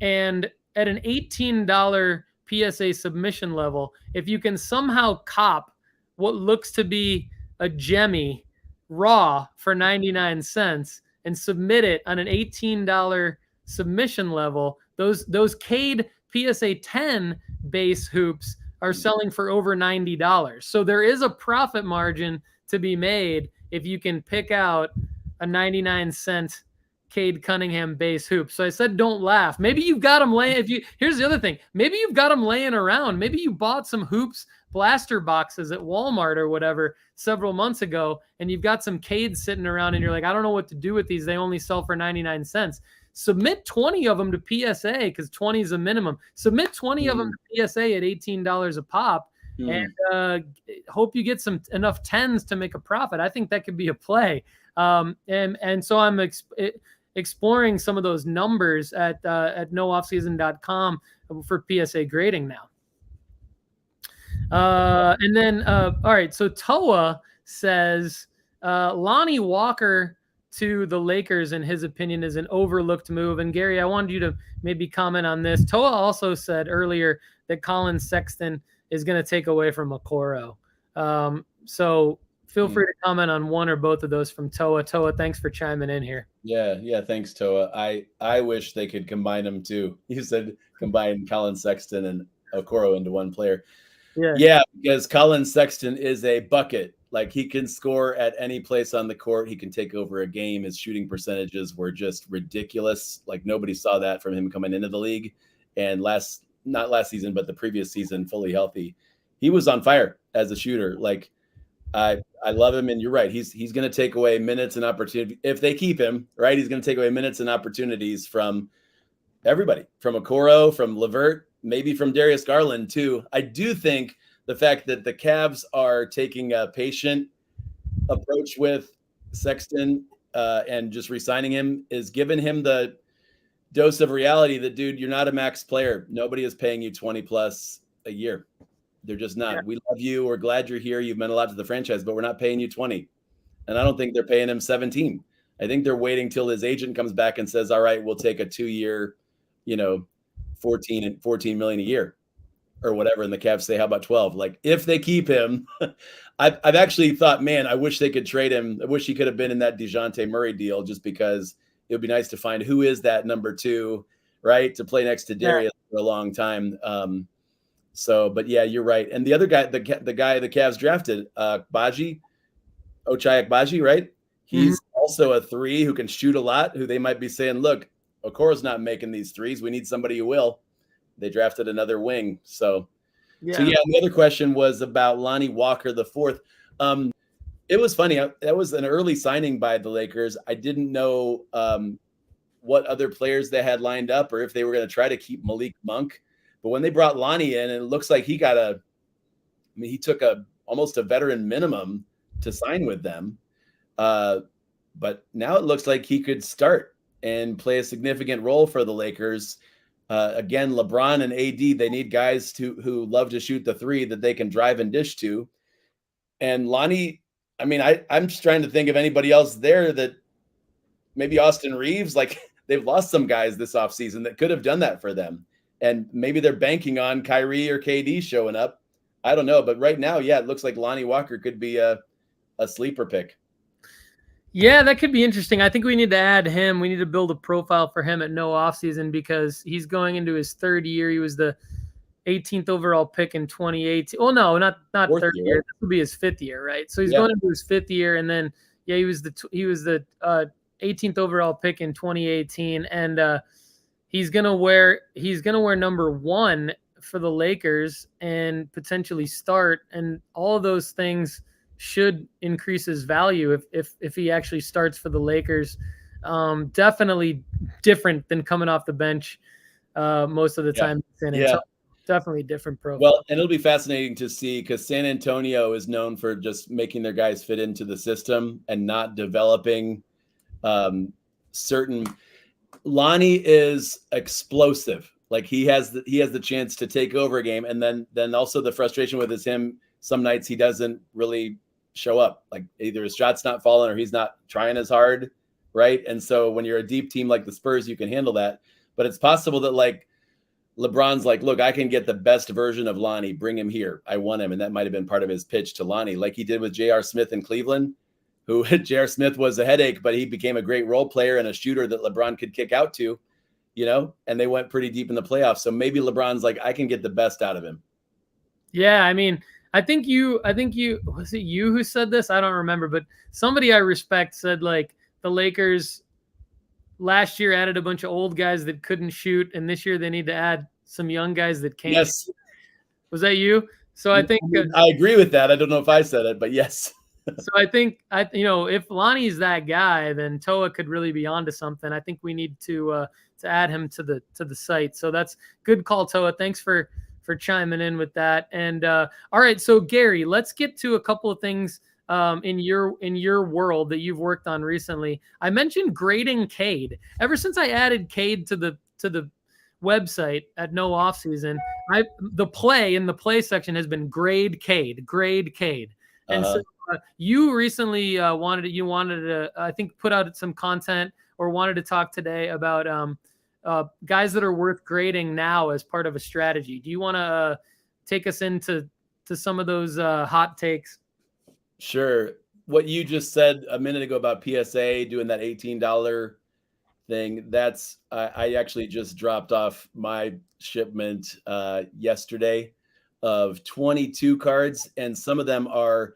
[SPEAKER 1] And at an $18 PSA submission level, if you can somehow cop what looks to be a Jemmy raw for 99 cents and submit it on an $18 submission level, those Cade PSA 10 base hoops are selling for over $90. So there is a profit margin to be made if you can pick out a 99-cent Cade Cunningham base hoop. So I said, don't laugh. Maybe you've got them laying. Here's the other thing. Maybe you've got them laying around. Maybe you bought some hoops blaster boxes at Walmart or whatever several months ago, and you've got some Cades sitting around, and you're like, I don't know what to do with these. They only sell for 99 cents. submit 20 of them to PSA because 20 is a minimum. Submit 20 of them to PSA at $18 a pop, and hope you get enough 10s to make a profit. I think that could be a play. And so I'm exploring some of those numbers at nooffseason.com for PSA grading now. And then, all right. So Toa says, Lonnie Walker to the Lakers, in his opinion, is an overlooked move. And Gary, I wanted you to maybe comment on this. Toa also said earlier that Colin Sexton is going to take away from Okoro. So feel free to comment on one or both of those from Toa. Toa, thanks for chiming in here.
[SPEAKER 2] Yeah. Thanks, Toa. I wish they could combine them too. You said combine Colin Sexton and Okoro into one player. Yeah, because Colin Sexton is a bucket. Like, he can score at any place on the court. He can take over a game. His shooting percentages were just ridiculous. Like, nobody saw that from him coming into the league. And not last season, but the previous season, fully healthy, he was on fire as a shooter. Like, I love him, and you're right. He's going to take away minutes and opportunity if they keep him. Right, he's going to take away minutes and opportunities from everybody, from Okoro, from LeVert, maybe from Darius Garland too. I do think the fact that the Cavs are taking a patient approach with Sexton and just re-signing him is giving him the dose of reality that, dude, you're not a max player. Nobody is paying you 20 plus a year. They're just not. Yeah. We love you. We're glad you're here. You've meant a lot to the franchise, but we're not paying you 20. And I don't think they're paying him 17. I think they're waiting till his agent comes back and says, all right, we'll take a 2-year, 14 million a year or whatever. And the Cavs say, how about 12? Like, if they keep him, I've actually thought, man, I wish they could trade him. I wish he could have been in that DeJounte Murray deal, just because it would be nice to find who is that number 2, right, to play next to Darius for a long time. But yeah, you're right. And the other guy, the guy the Cavs drafted, Ochai Agbaji, right? He's also a 3 who can shoot a lot, who they might be saying, look, Okoro's not making these threes. We need somebody who will. They drafted another wing. So the other question was about Lonnie Walker, the 4th. It was funny. That was an early signing by the Lakers. I didn't know what other players they had lined up or if they were going to try to keep Malik Monk. But when they brought Lonnie in, it looks like he took almost a veteran minimum to sign with them. But now it looks like he could start and play a significant role for the Lakers. Again, LeBron and AD, they need guys who love to shoot the 3 that they can drive and dish to. And Lonnie, I'm just trying to think of anybody else there that maybe Austin Reeves, like, they've lost some guys this offseason that could have done that for them. And maybe they're banking on Kyrie or KD showing up. I don't know. But right now, it looks like Lonnie Walker could be a sleeper pick.
[SPEAKER 1] Yeah, that could be interesting. I think we need to add him. We need to build a profile for him at no offseason because he's going into his 3rd year. He was the 18th overall pick in 2018. Oh, no, not 3rd year. Right? This will be his 5th year, right? So he's going into his 5th year, and then he was the 18th overall pick in 2018, and he's gonna wear number 1 for the Lakers and potentially start, and all of those things should increase his value if he actually starts for the Lakers. Definitely different than coming off the bench most of the time. Definitely different profile.
[SPEAKER 2] Well, and it'll be fascinating to see because San Antonio is known for just making their guys fit into the system and not developing certain. Lonnie is explosive. Like, he has the chance to take over a game, and then also the frustration with him. Some nights he doesn't really show up. Like, either his shot's not falling or he's not trying as hard, right? And so when you're a deep team like the Spurs, you can handle that. But it's possible that, like, LeBron's like, look, I can get the best version of Lonnie. Bring him here. I want him. And that might have been part of his pitch to Lonnie, like he did with J.R. Smith in Cleveland, who J.R. Smith was a headache, but he became a great role player and a shooter that LeBron could kick out to, and they went pretty deep in the playoffs. So maybe LeBron's like, I can get the best out of him.
[SPEAKER 1] Yeah, I think was it you who said this? I don't remember, but somebody I respect said, like, the Lakers last year added a bunch of old guys that couldn't shoot, and this year they need to add some young guys that can.
[SPEAKER 2] Yes.
[SPEAKER 1] Was that you? So I think
[SPEAKER 2] I agree with that. I don't know if I said it, but yes.
[SPEAKER 1] So I think if Lonnie's that guy, then Toa could really be onto something. I think we need to add him to the site. So that's good call, Toa. Thanks for chiming in with that. And all right, so Gary, let's get to a couple of things in your world that you've worked on recently. I mentioned grading Cade. Ever since I added Cade to the website at No Off Season, the play section has been grade Cade. And so you recently wanted to, I think, put out some content or wanted to talk today about guys that are worth grading now as part of a strategy. Do you want to take us into some of those hot takes?
[SPEAKER 2] Sure. What you just said a minute ago about PSA doing that $18 thing, that's I actually just dropped off my shipment yesterday of 22 cards, and some of them are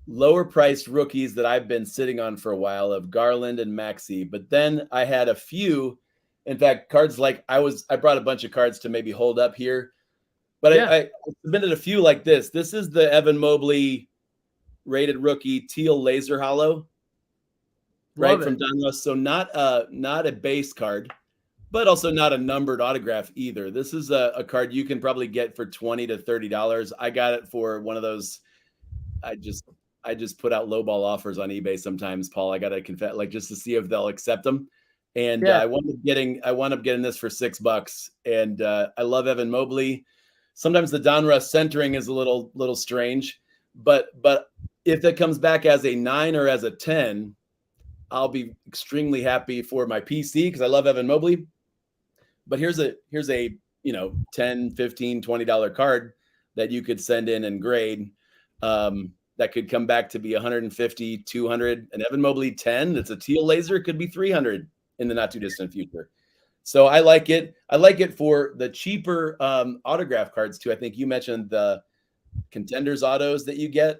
[SPEAKER 2] lower priced rookies that I've been sitting on for a while, of Garland and Maxey. But then I had a few, in fact, cards like I brought a bunch of cards to maybe hold up here, but yeah. I submitted a few like this. This is the Evan Mobley rated rookie teal laser hollow, right, from Donruss. So not a base card, but also not a numbered autograph either. This is a card you can probably get for $20 to $30. I got it for one of those. I just put out lowball offers on eBay sometimes, Paul. I got to confess, like, just to see if they'll accept them. And I wound up getting this for $6. And I love Evan Mobley. Sometimes the Donruss centering is a little strange, but if it comes back as a 9 or as a 10, I'll be extremely happy for my PC because I love Evan Mobley. But here's a $10, $15, $20 card that you could send in and grade. That could come back to be 150, 200. An Evan Mobley 10 that's a teal laser could be 300 in the not too distant future. So I like it. I like it for the cheaper autograph cards too. I think you mentioned the Contenders autos that you get.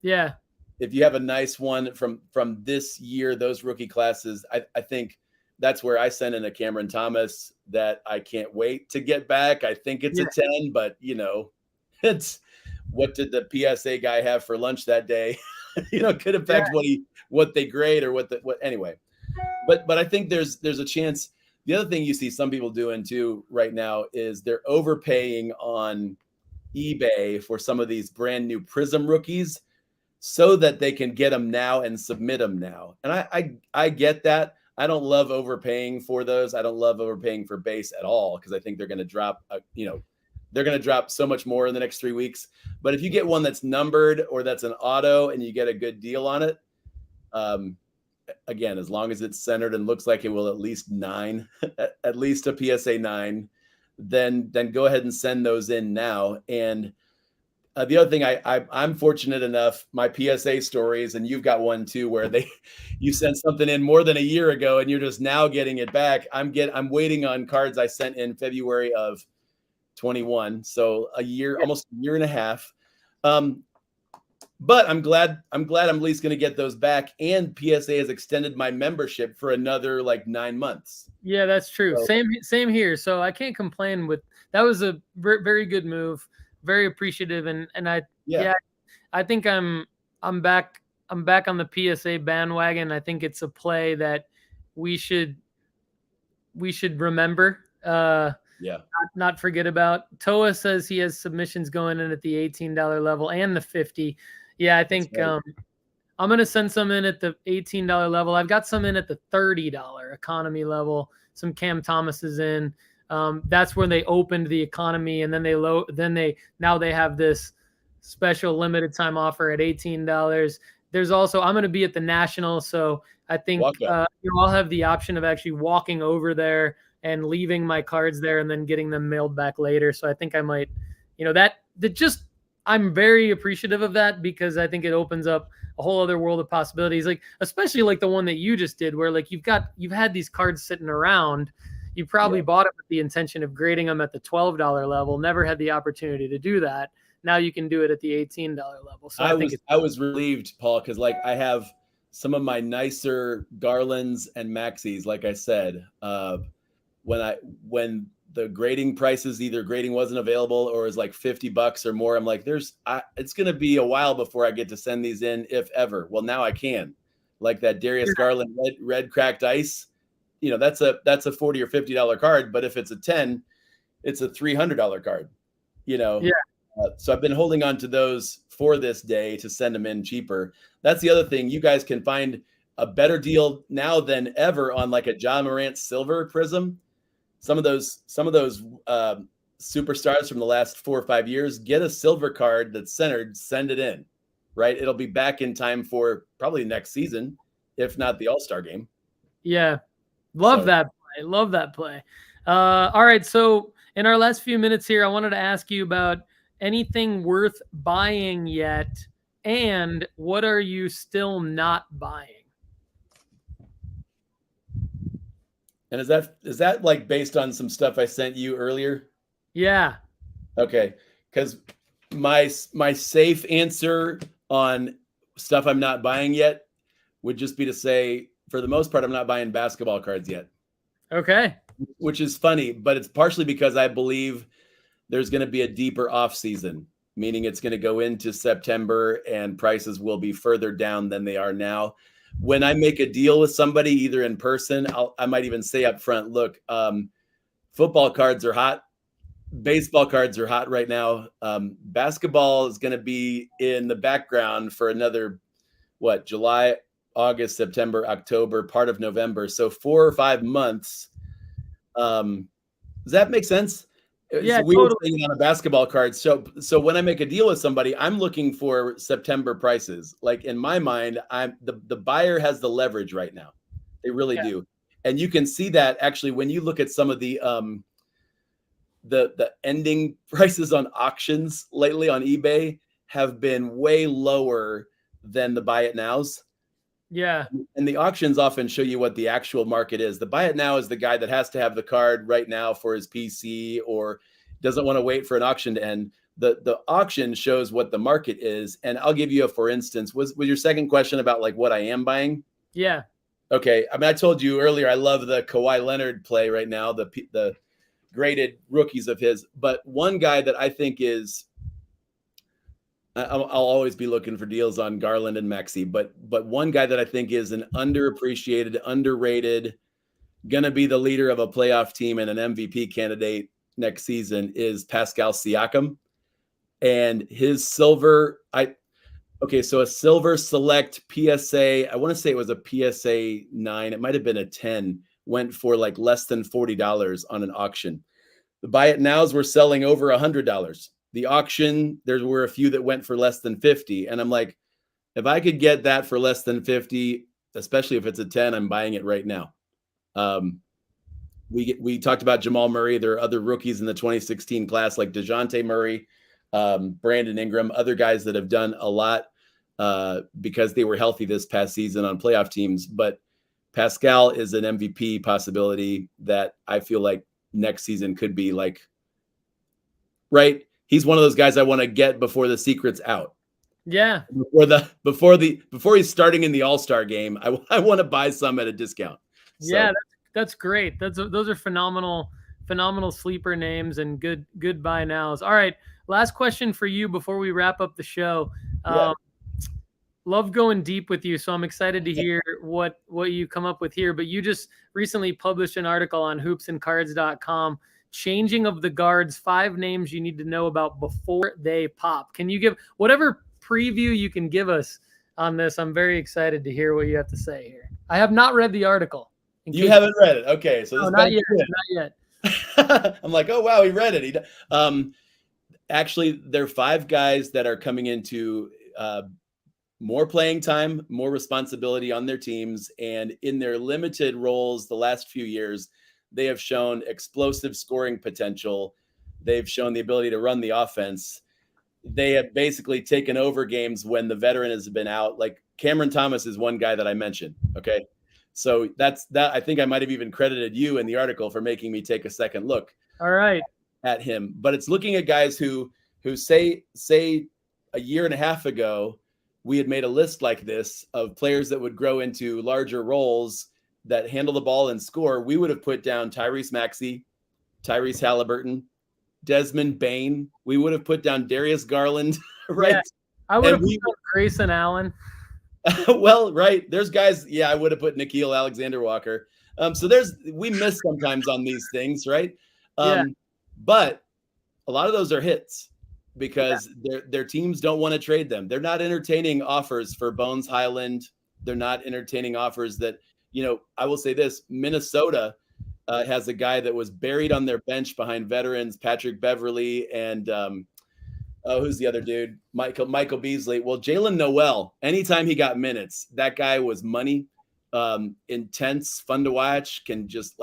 [SPEAKER 1] Yeah.
[SPEAKER 2] If you have a nice one from this year, those rookie classes, I think that's where I sent in a Cameron Thomas that I can't wait to get back. I think it's a 10, but it's what did the PSA guy have for lunch that day? Could affect what they grade or what anyway. But I think there's a chance. The other thing you see some people doing too right now is they're overpaying on eBay for some of these brand new Prism rookies so that they can get them now and submit them now. And I get that. I don't love overpaying for those. I don't love overpaying for base at all because I think they're going to drop, they're going to drop so much more in the next 3 weeks. But if you get one that's numbered or that's an auto and you get a good deal on it, again, as long as it's centered and looks like it will at least 9, at least a PSA 9, then go ahead and send those in now. And the other thing, I'm fortunate enough, my PSA stories, and you've got one too, where you sent something in more than a year ago and you're just now getting it back. I'm waiting on cards I sent in February of 21. So almost a year and a half. But I'm glad I'm at least going to get those back. And PSA has extended my membership for another 9 months.
[SPEAKER 1] Yeah, that's true. So, same here. So I can't complain that was a very good move. Very appreciative. And I think I'm back on the PSA bandwagon. I think it's a play that we should remember. Not forget about. Toa says he has submissions going in at the $18 level and the 50. Yeah, I think right. I'm going to send some in at the $18 level. I've got some in at the $30 economy level. Some Cam Thomas is in. That's when they opened the economy, and then now they have this special limited time offer at $18. There's also, I'm going to be at the National, so I think I'll have the option of actually walking over there and leaving my cards there and then getting them mailed back later. So I think I might, I'm very appreciative of that because I think it opens up a whole other world of possibilities. Especially the one that you just did where you've had these cards sitting around. You probably bought it with the intention of grading them at the $12 level, never had the opportunity to do that. Now you can do it at the $18 level. So I was
[SPEAKER 2] relieved, Paul, because I have some of my nicer Garlands and Maxies, like I said, when grading prices, either grading wasn't available or is like $50 or more. I'm like, it's going to be a while before I get to send these in, if ever. Well, now I can. Like that Darius Garland red cracked ice, that's a $40 or $50 card. But if it's a 10, it's a $300 card,
[SPEAKER 1] Yeah.
[SPEAKER 2] So I've been holding on to those for this day to send them in cheaper. That's the other thing. You guys can find a better deal now than ever on like a John Morant silver prism. Some of those superstars from the last 4 or 5 years, get a silver card that's centered, send it in, right? It'll be back in time for probably next season, if not the All-Star game.
[SPEAKER 1] Yeah. Love that play. Love that play. All right. So in our last few minutes here, I wanted to ask you about anything worth buying yet, and what are you still not buying?
[SPEAKER 2] And is that like based on some stuff I sent you earlier?
[SPEAKER 1] Yeah.
[SPEAKER 2] Okay. Because my safe answer on stuff I'm not buying yet would just be to say, for the most part, I'm not buying basketball cards yet.
[SPEAKER 1] Okay.
[SPEAKER 2] Which is funny, but it's partially because I believe there's going to be a deeper off season, meaning it's going to go into September and prices will be further down than they are now. When I make a deal with somebody, either in person, I might even say up front, look, football cards are hot. Baseball cards are hot right now. Basketball is going to be in the background for another, July, August, September, October, part of November. So 4 or 5 months. Does that make sense?
[SPEAKER 1] Yeah,
[SPEAKER 2] it's a weird
[SPEAKER 1] totally.
[SPEAKER 2] thing on a basketball card. So when I make a deal with somebody, I'm looking for September prices. Like in my mind, the buyer has the leverage right now. They really do. And you can see that actually when you look at some of the ending prices on auctions lately on eBay have been way lower than the buy it nows.
[SPEAKER 1] Yeah.
[SPEAKER 2] And the auctions often show you what the actual market is. The buy it now is the guy that has to have the card right now for his PC or doesn't want to wait for an auction to end. The auction shows what the market is. And I'll give you for instance, was your second question about like what I am buying?
[SPEAKER 1] Yeah.
[SPEAKER 2] Okay. I mean, I told you earlier, I love the Kawhi Leonard play right now, the graded rookies of his. But one guy that I think is, I'll always be looking for deals on Garland and Maxey, but one guy that I think is an underappreciated, underrated, going to be the leader of a playoff team and an MVP candidate next season is Pascal Siakam. And his silver, so a silver select PSA, I want to say it was a PSA 9, it might have been a 10, went for like less than $40 on an auction. The buy it nows were selling over $100. The auction, there were a few that went for less than 50. And I'm like, if I could get that for less than 50, especially if it's a 10, I'm buying it right now. We talked about Jamal Murray. There are other rookies in the 2016 class like DeJounte Murray, Brandon Ingram, other guys that have done a lot because they were healthy this past season on playoff teams. But Pascal is an MVP possibility that I feel like next season could be like, right? He's one of those guys I want to get before the secret's out.
[SPEAKER 1] Yeah.
[SPEAKER 2] Before he's starting in the All-Star game, I want to buy some at a discount. So.
[SPEAKER 1] Yeah, that's great. Those are phenomenal sleeper names and good buy nows. All right, last question for you before we wrap up the show. Love going deep with you, so I'm excited to hear what you come up with here. But you just recently published an article on hoopsandcards.com. Changing of the guards, 5 names you need to know about before they pop. Can you give whatever preview you can give us on this? I'm very excited to hear what you have to say here. I have not read the article.
[SPEAKER 2] You haven't read it? Okay. So this
[SPEAKER 1] not yet.
[SPEAKER 2] I'm like, oh, wow, he read it. Actually, there are 5 guys that are coming into more playing time, more responsibility on their teams. And in their limited roles the last few years, they have shown explosive scoring potential. They've shown the ability to run the offense. They have basically taken over games when the veteran has been out. Like Cameron Thomas is one guy that I mentioned. Okay. So that's that. I think I might have even credited you in the article for making me take a second look.
[SPEAKER 1] All right.
[SPEAKER 2] At him. But it's looking at guys who say a year and a half ago, we had made a list like this of players that would grow into larger roles that handle the ball and score. We would have put down Tyrese Maxey, Tyrese Halliburton, Desmond Bain. We would have put down Darius Garland, right?
[SPEAKER 1] Yeah, I would have put down Grayson Allen.
[SPEAKER 2] Well, right. There's guys. Yeah, I would have put Nikhil Alexander Walker. So we miss sometimes on these things, right?
[SPEAKER 1] Yeah.
[SPEAKER 2] But a lot of those are hits because their teams don't want to trade them. They're not entertaining offers for Bones Highland. They're not entertaining offers that, I will say this, Minnesota has a guy that was buried on their bench behind veterans, Patrick Beverly, and who's the other dude? Michael Beasley. Well, Jalen Noel, anytime he got minutes, that guy was money, intense, fun to watch, can just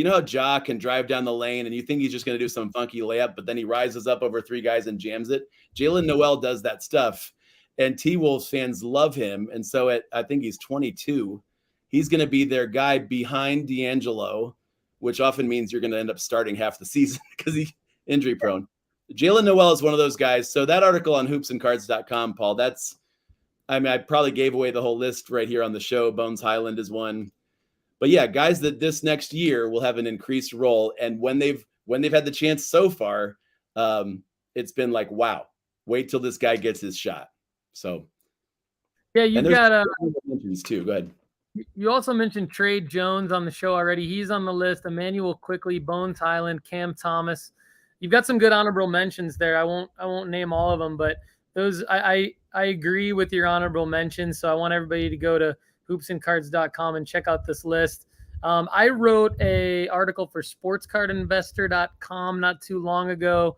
[SPEAKER 2] how Ja can drive down the lane and you think he's just going to do some funky layup, but then he rises up over three guys and jams it. Jalen Noel does that stuff, and T-Wolves fans love him. And so I think he's 22. He's going to be their guy behind D'Angelo, which often means you're going to end up starting half the season because he's injury prone. Jalen Noel is one of those guys. So that article on hoopsandcards.com, Paul, I probably gave away the whole list right here on the show. Bones Highland is one. But yeah, guys that this next year will have an increased role. And when they've had the chance so far, it's been like, wow, wait till this guy gets his shot. So
[SPEAKER 1] yeah, you got
[SPEAKER 2] mentions too. Go ahead.
[SPEAKER 1] You also mentioned Trey Jones on the show already. He's on the list. Emmanuel Quickly, Bones Highland, Cam Thomas. You've got some good honorable mentions there. I won't name all of them, but those I agree with your honorable mentions. So I want everybody to go to hoopsandcards.com and check out this list. I wrote a article for sportscardinvestor.com not too long ago.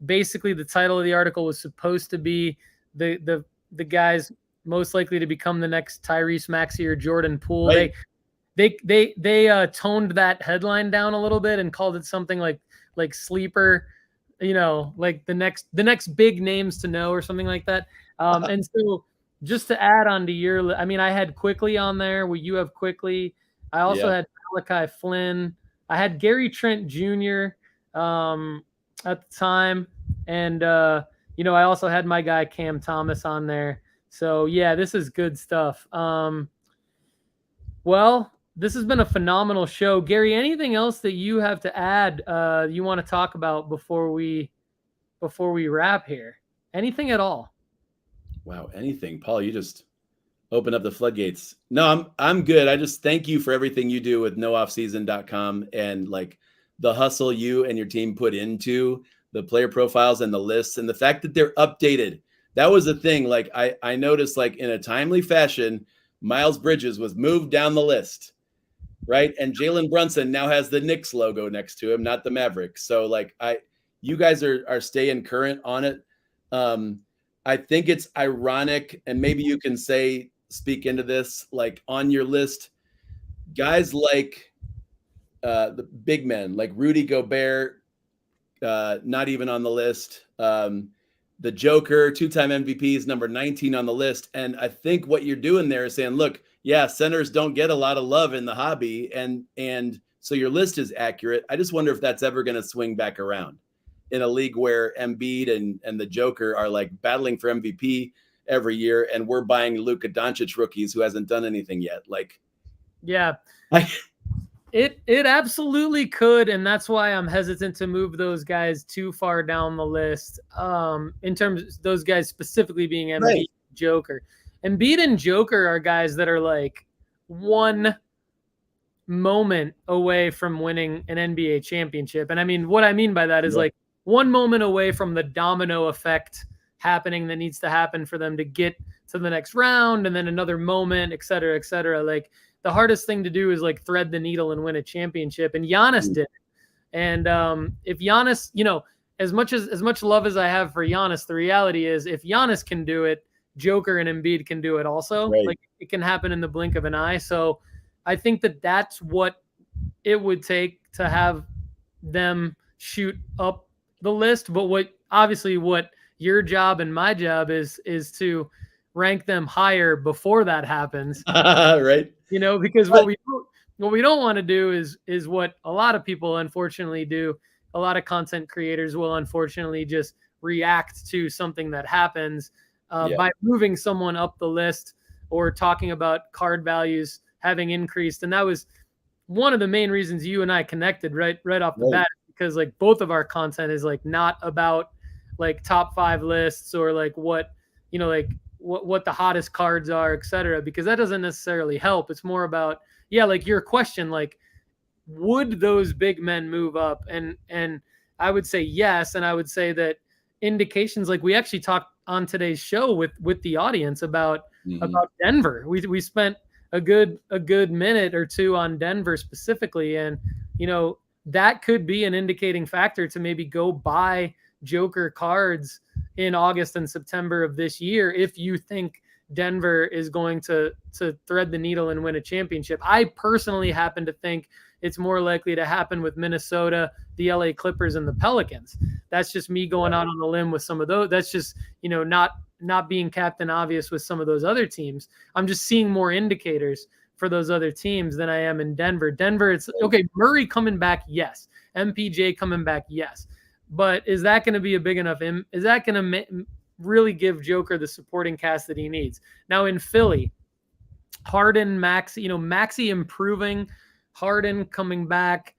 [SPEAKER 1] Basically, the title of the article was supposed to be the guys most likely to become the next Tyrese Maxey or Jordan Poole. Right. They toned that headline down a little bit and called it something like sleeper, like the next big names to know or something like that. And so just to add on to I had Quickly on there. Well, you have Quickly. I also had Malachi Flynn. I had Gary Trent Jr. At the time. And, I also had my guy Cam Thomas on there. So, yeah, this is good stuff. Well, this has been a phenomenal show. Gary, anything else that you have to add you want to talk about before we wrap here? Anything at all?
[SPEAKER 2] Wow, anything. Paul, you just opened up the floodgates. No, I'm good. I just thank you for everything you do with nooffseason.com and the hustle you and your team put into the player profiles and the lists and the fact that they're updated. That was the thing. I noticed in a timely fashion, Miles Bridges was moved down the list, right? And Jalen Brunson now has the Knicks logo next to him, not the Mavericks. So you guys are staying current on it. I think it's ironic, and maybe you can speak into this, on your list, guys the big men, like Rudy Gobert, not even on the list. The Joker, two-time MVP, is number 19 on the list. And I think what you're doing there is saying, look, yeah, centers don't get a lot of love in the hobby. And so your list is accurate. I just wonder if that's ever going to swing back around in a league where Embiid and the Joker are battling for MVP every year. And we're buying Luka Doncic rookies who hasn't done anything yet.
[SPEAKER 1] Yeah. It absolutely could, and that's why I'm hesitant to move those guys too far down the list. In terms of those guys specifically being Embiid, right, and Joker. Embiid and Joker are guys that are one moment away from winning an NBA championship. And what I mean by that is one moment away from the domino effect happening that needs to happen for them to get to the next round, and then another moment, et cetera, et cetera. The hardest thing to do is thread the needle and win a championship. And Giannis did. And if Giannis, as much love as I have for Giannis, the reality is if Giannis can do it, Joker and Embiid can do it also. Right. It can happen in the blink of an eye. So I think that's what it would take to have them shoot up the list. But what your job and my job is to rank them higher before that happens.
[SPEAKER 2] Right.
[SPEAKER 1] Because what we don't want to do is what a lot of people unfortunately do. A lot of content creators will unfortunately just react to something that happens by moving someone up the list or talking about card values having increased. And that was one of the main reasons you and I connected right off the bat, because like both of our content is like not about like top 5 lists or like what, you know, like what the hottest cards are, etc. Because that doesn't necessarily help. It's more about, yeah, like your question, like, would those big men move up? And I would say yes. And I would say that indications, like we actually talked on today's show with the audience about Denver. We spent a good minute or two on Denver specifically. And, you know, that could be an indicating factor to maybe go buy Joker cards in August and September of this year if you think Denver is going to thread the needle and win a championship. I personally happen to think it's more likely to happen with Minnesota, the LA Clippers, and the Pelicans. That's just me going out on a limb with some of those. That's just, you know, not being Captain Obvious with some of those other teams. I'm just seeing more indicators for those other teams than I am in Denver. Denver, it's okay. Murray coming back, yes. MPJ coming back, yes. But is that going to be a big enough? Is that going to really give Joker the supporting cast that he needs? Now in Philly, Harden, Maxey, you know, Maxey improving, Harden coming back,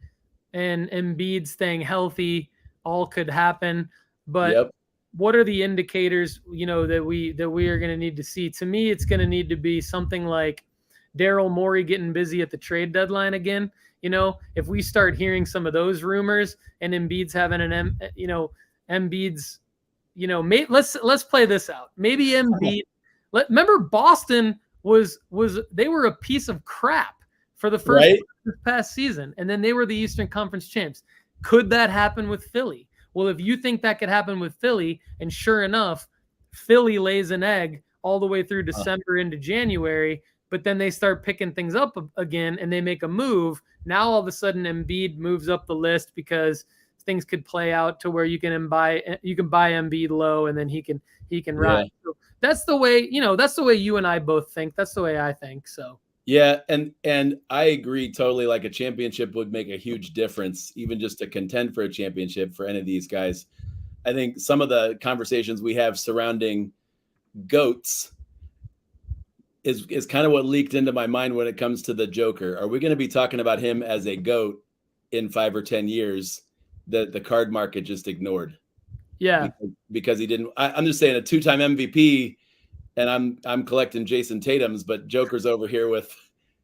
[SPEAKER 1] and Embiid staying healthy, all could happen. But what are the indicators, you know, that we are going to need to see? To me, it's going to need to be something like Daryl Morey getting busy at the trade deadline again. You know, if we start hearing some of those rumors and Embiid's having Embiid's, you know, let's play this out. Maybe Embiid. Remember Boston they were a piece of crap for the first this past season, and then they were the Eastern Conference champs. Could that happen with Philly? Well, if you think that could happen with Philly, and sure enough, Philly lays an egg all the way through December into January, but then they start picking things up again and they make a move. Now all of a sudden Embiid moves up the list because things could play out to where you can buy Embiid low and then he can rise. So that's the way, you know, that's the way you and I both think. That's the way I think. So
[SPEAKER 2] yeah, and I agree totally. Like a championship would make a huge difference, even just to contend for a championship for any of these guys. I think some of the conversations we have surrounding GOATs is kind of what leaked into my mind when it comes to the Joker. Are we going to be talking about him as a GOAT in 5 or 10 years that the card market just ignored?
[SPEAKER 1] Yeah,
[SPEAKER 2] because he didn't. I'm just saying a 2-time MVP, and I'm collecting Jason Tatum's, but Joker's over here with,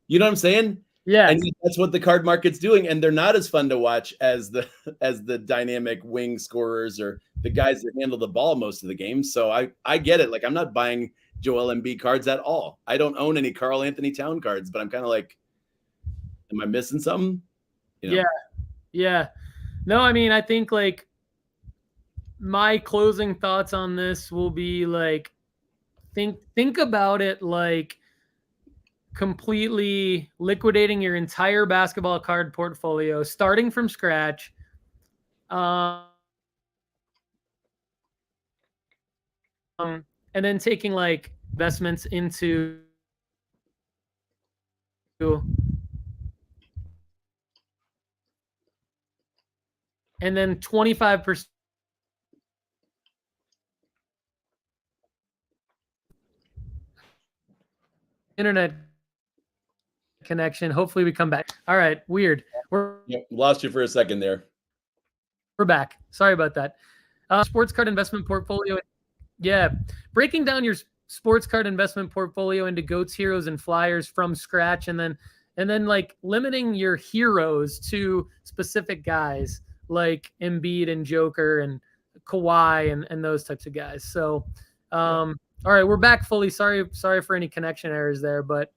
[SPEAKER 2] you know what I'm saying?
[SPEAKER 1] Yeah,
[SPEAKER 2] and that's what the card market's doing, and they're not as fun to watch as the dynamic wing scorers or the guys that handle the ball most of the game. So I get it. Like, I'm not buying Joel Embiid cards at all. I don't own any Karl Anthony Town cards, but I'm kind of like, am I missing something? You know?
[SPEAKER 1] Yeah. No, I mean, I think like my closing thoughts on this will be like, think about it like completely liquidating your entire basketball card portfolio, starting from scratch. And then taking like investments into and then 25% internet connection. Hopefully we come back. All right. Weird.
[SPEAKER 2] Lost you for a second there.
[SPEAKER 1] We're back. Sorry about that. Sports card investment portfolio. Yeah. Breaking down your sports card investment portfolio into GOATs, heroes, and flyers from scratch. And then like limiting your heroes to specific guys like Embiid and Joker and Kawhi and those types of guys. So, all right, we're back fully. Sorry for any connection errors there, but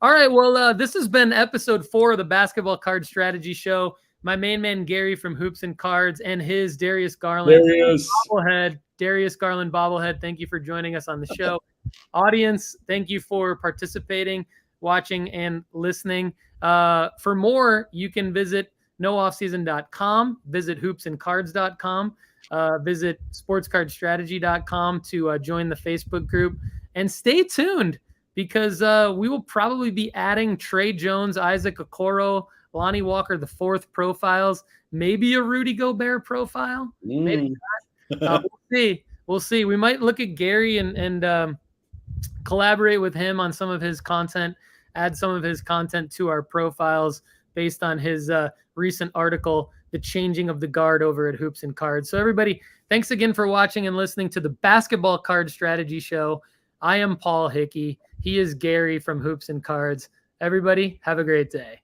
[SPEAKER 1] all right. Well, this has been episode 4 of the Basketball Card Strategy Show. My main man Gary from Hoops and Cards and his Darius Garland bobblehead. Darius Garland bobblehead. Thank you for joining us on the show. Audience, thank you for participating, watching, and listening. For more, you can visit nooffseason.com, visit hoopsandcards.com, visit sportscardstrategy.com to join the Facebook group, and stay tuned because we will probably be adding Trey Jones, Isaac Okoro, Lonnie Walker the 4th profiles, maybe a Rudy Gobert profile, maybe not. We'll see. We might look at Gary and collaborate with him on some of his content, add some of his content to our profiles based on his recent article the changing of the guard over at Hoops and Cards. So everybody, thanks again for watching and listening to the Basketball Card Strategy Show. I am Paul Hickey. He is Gary from Hoops and Cards. Everybody, have a great day.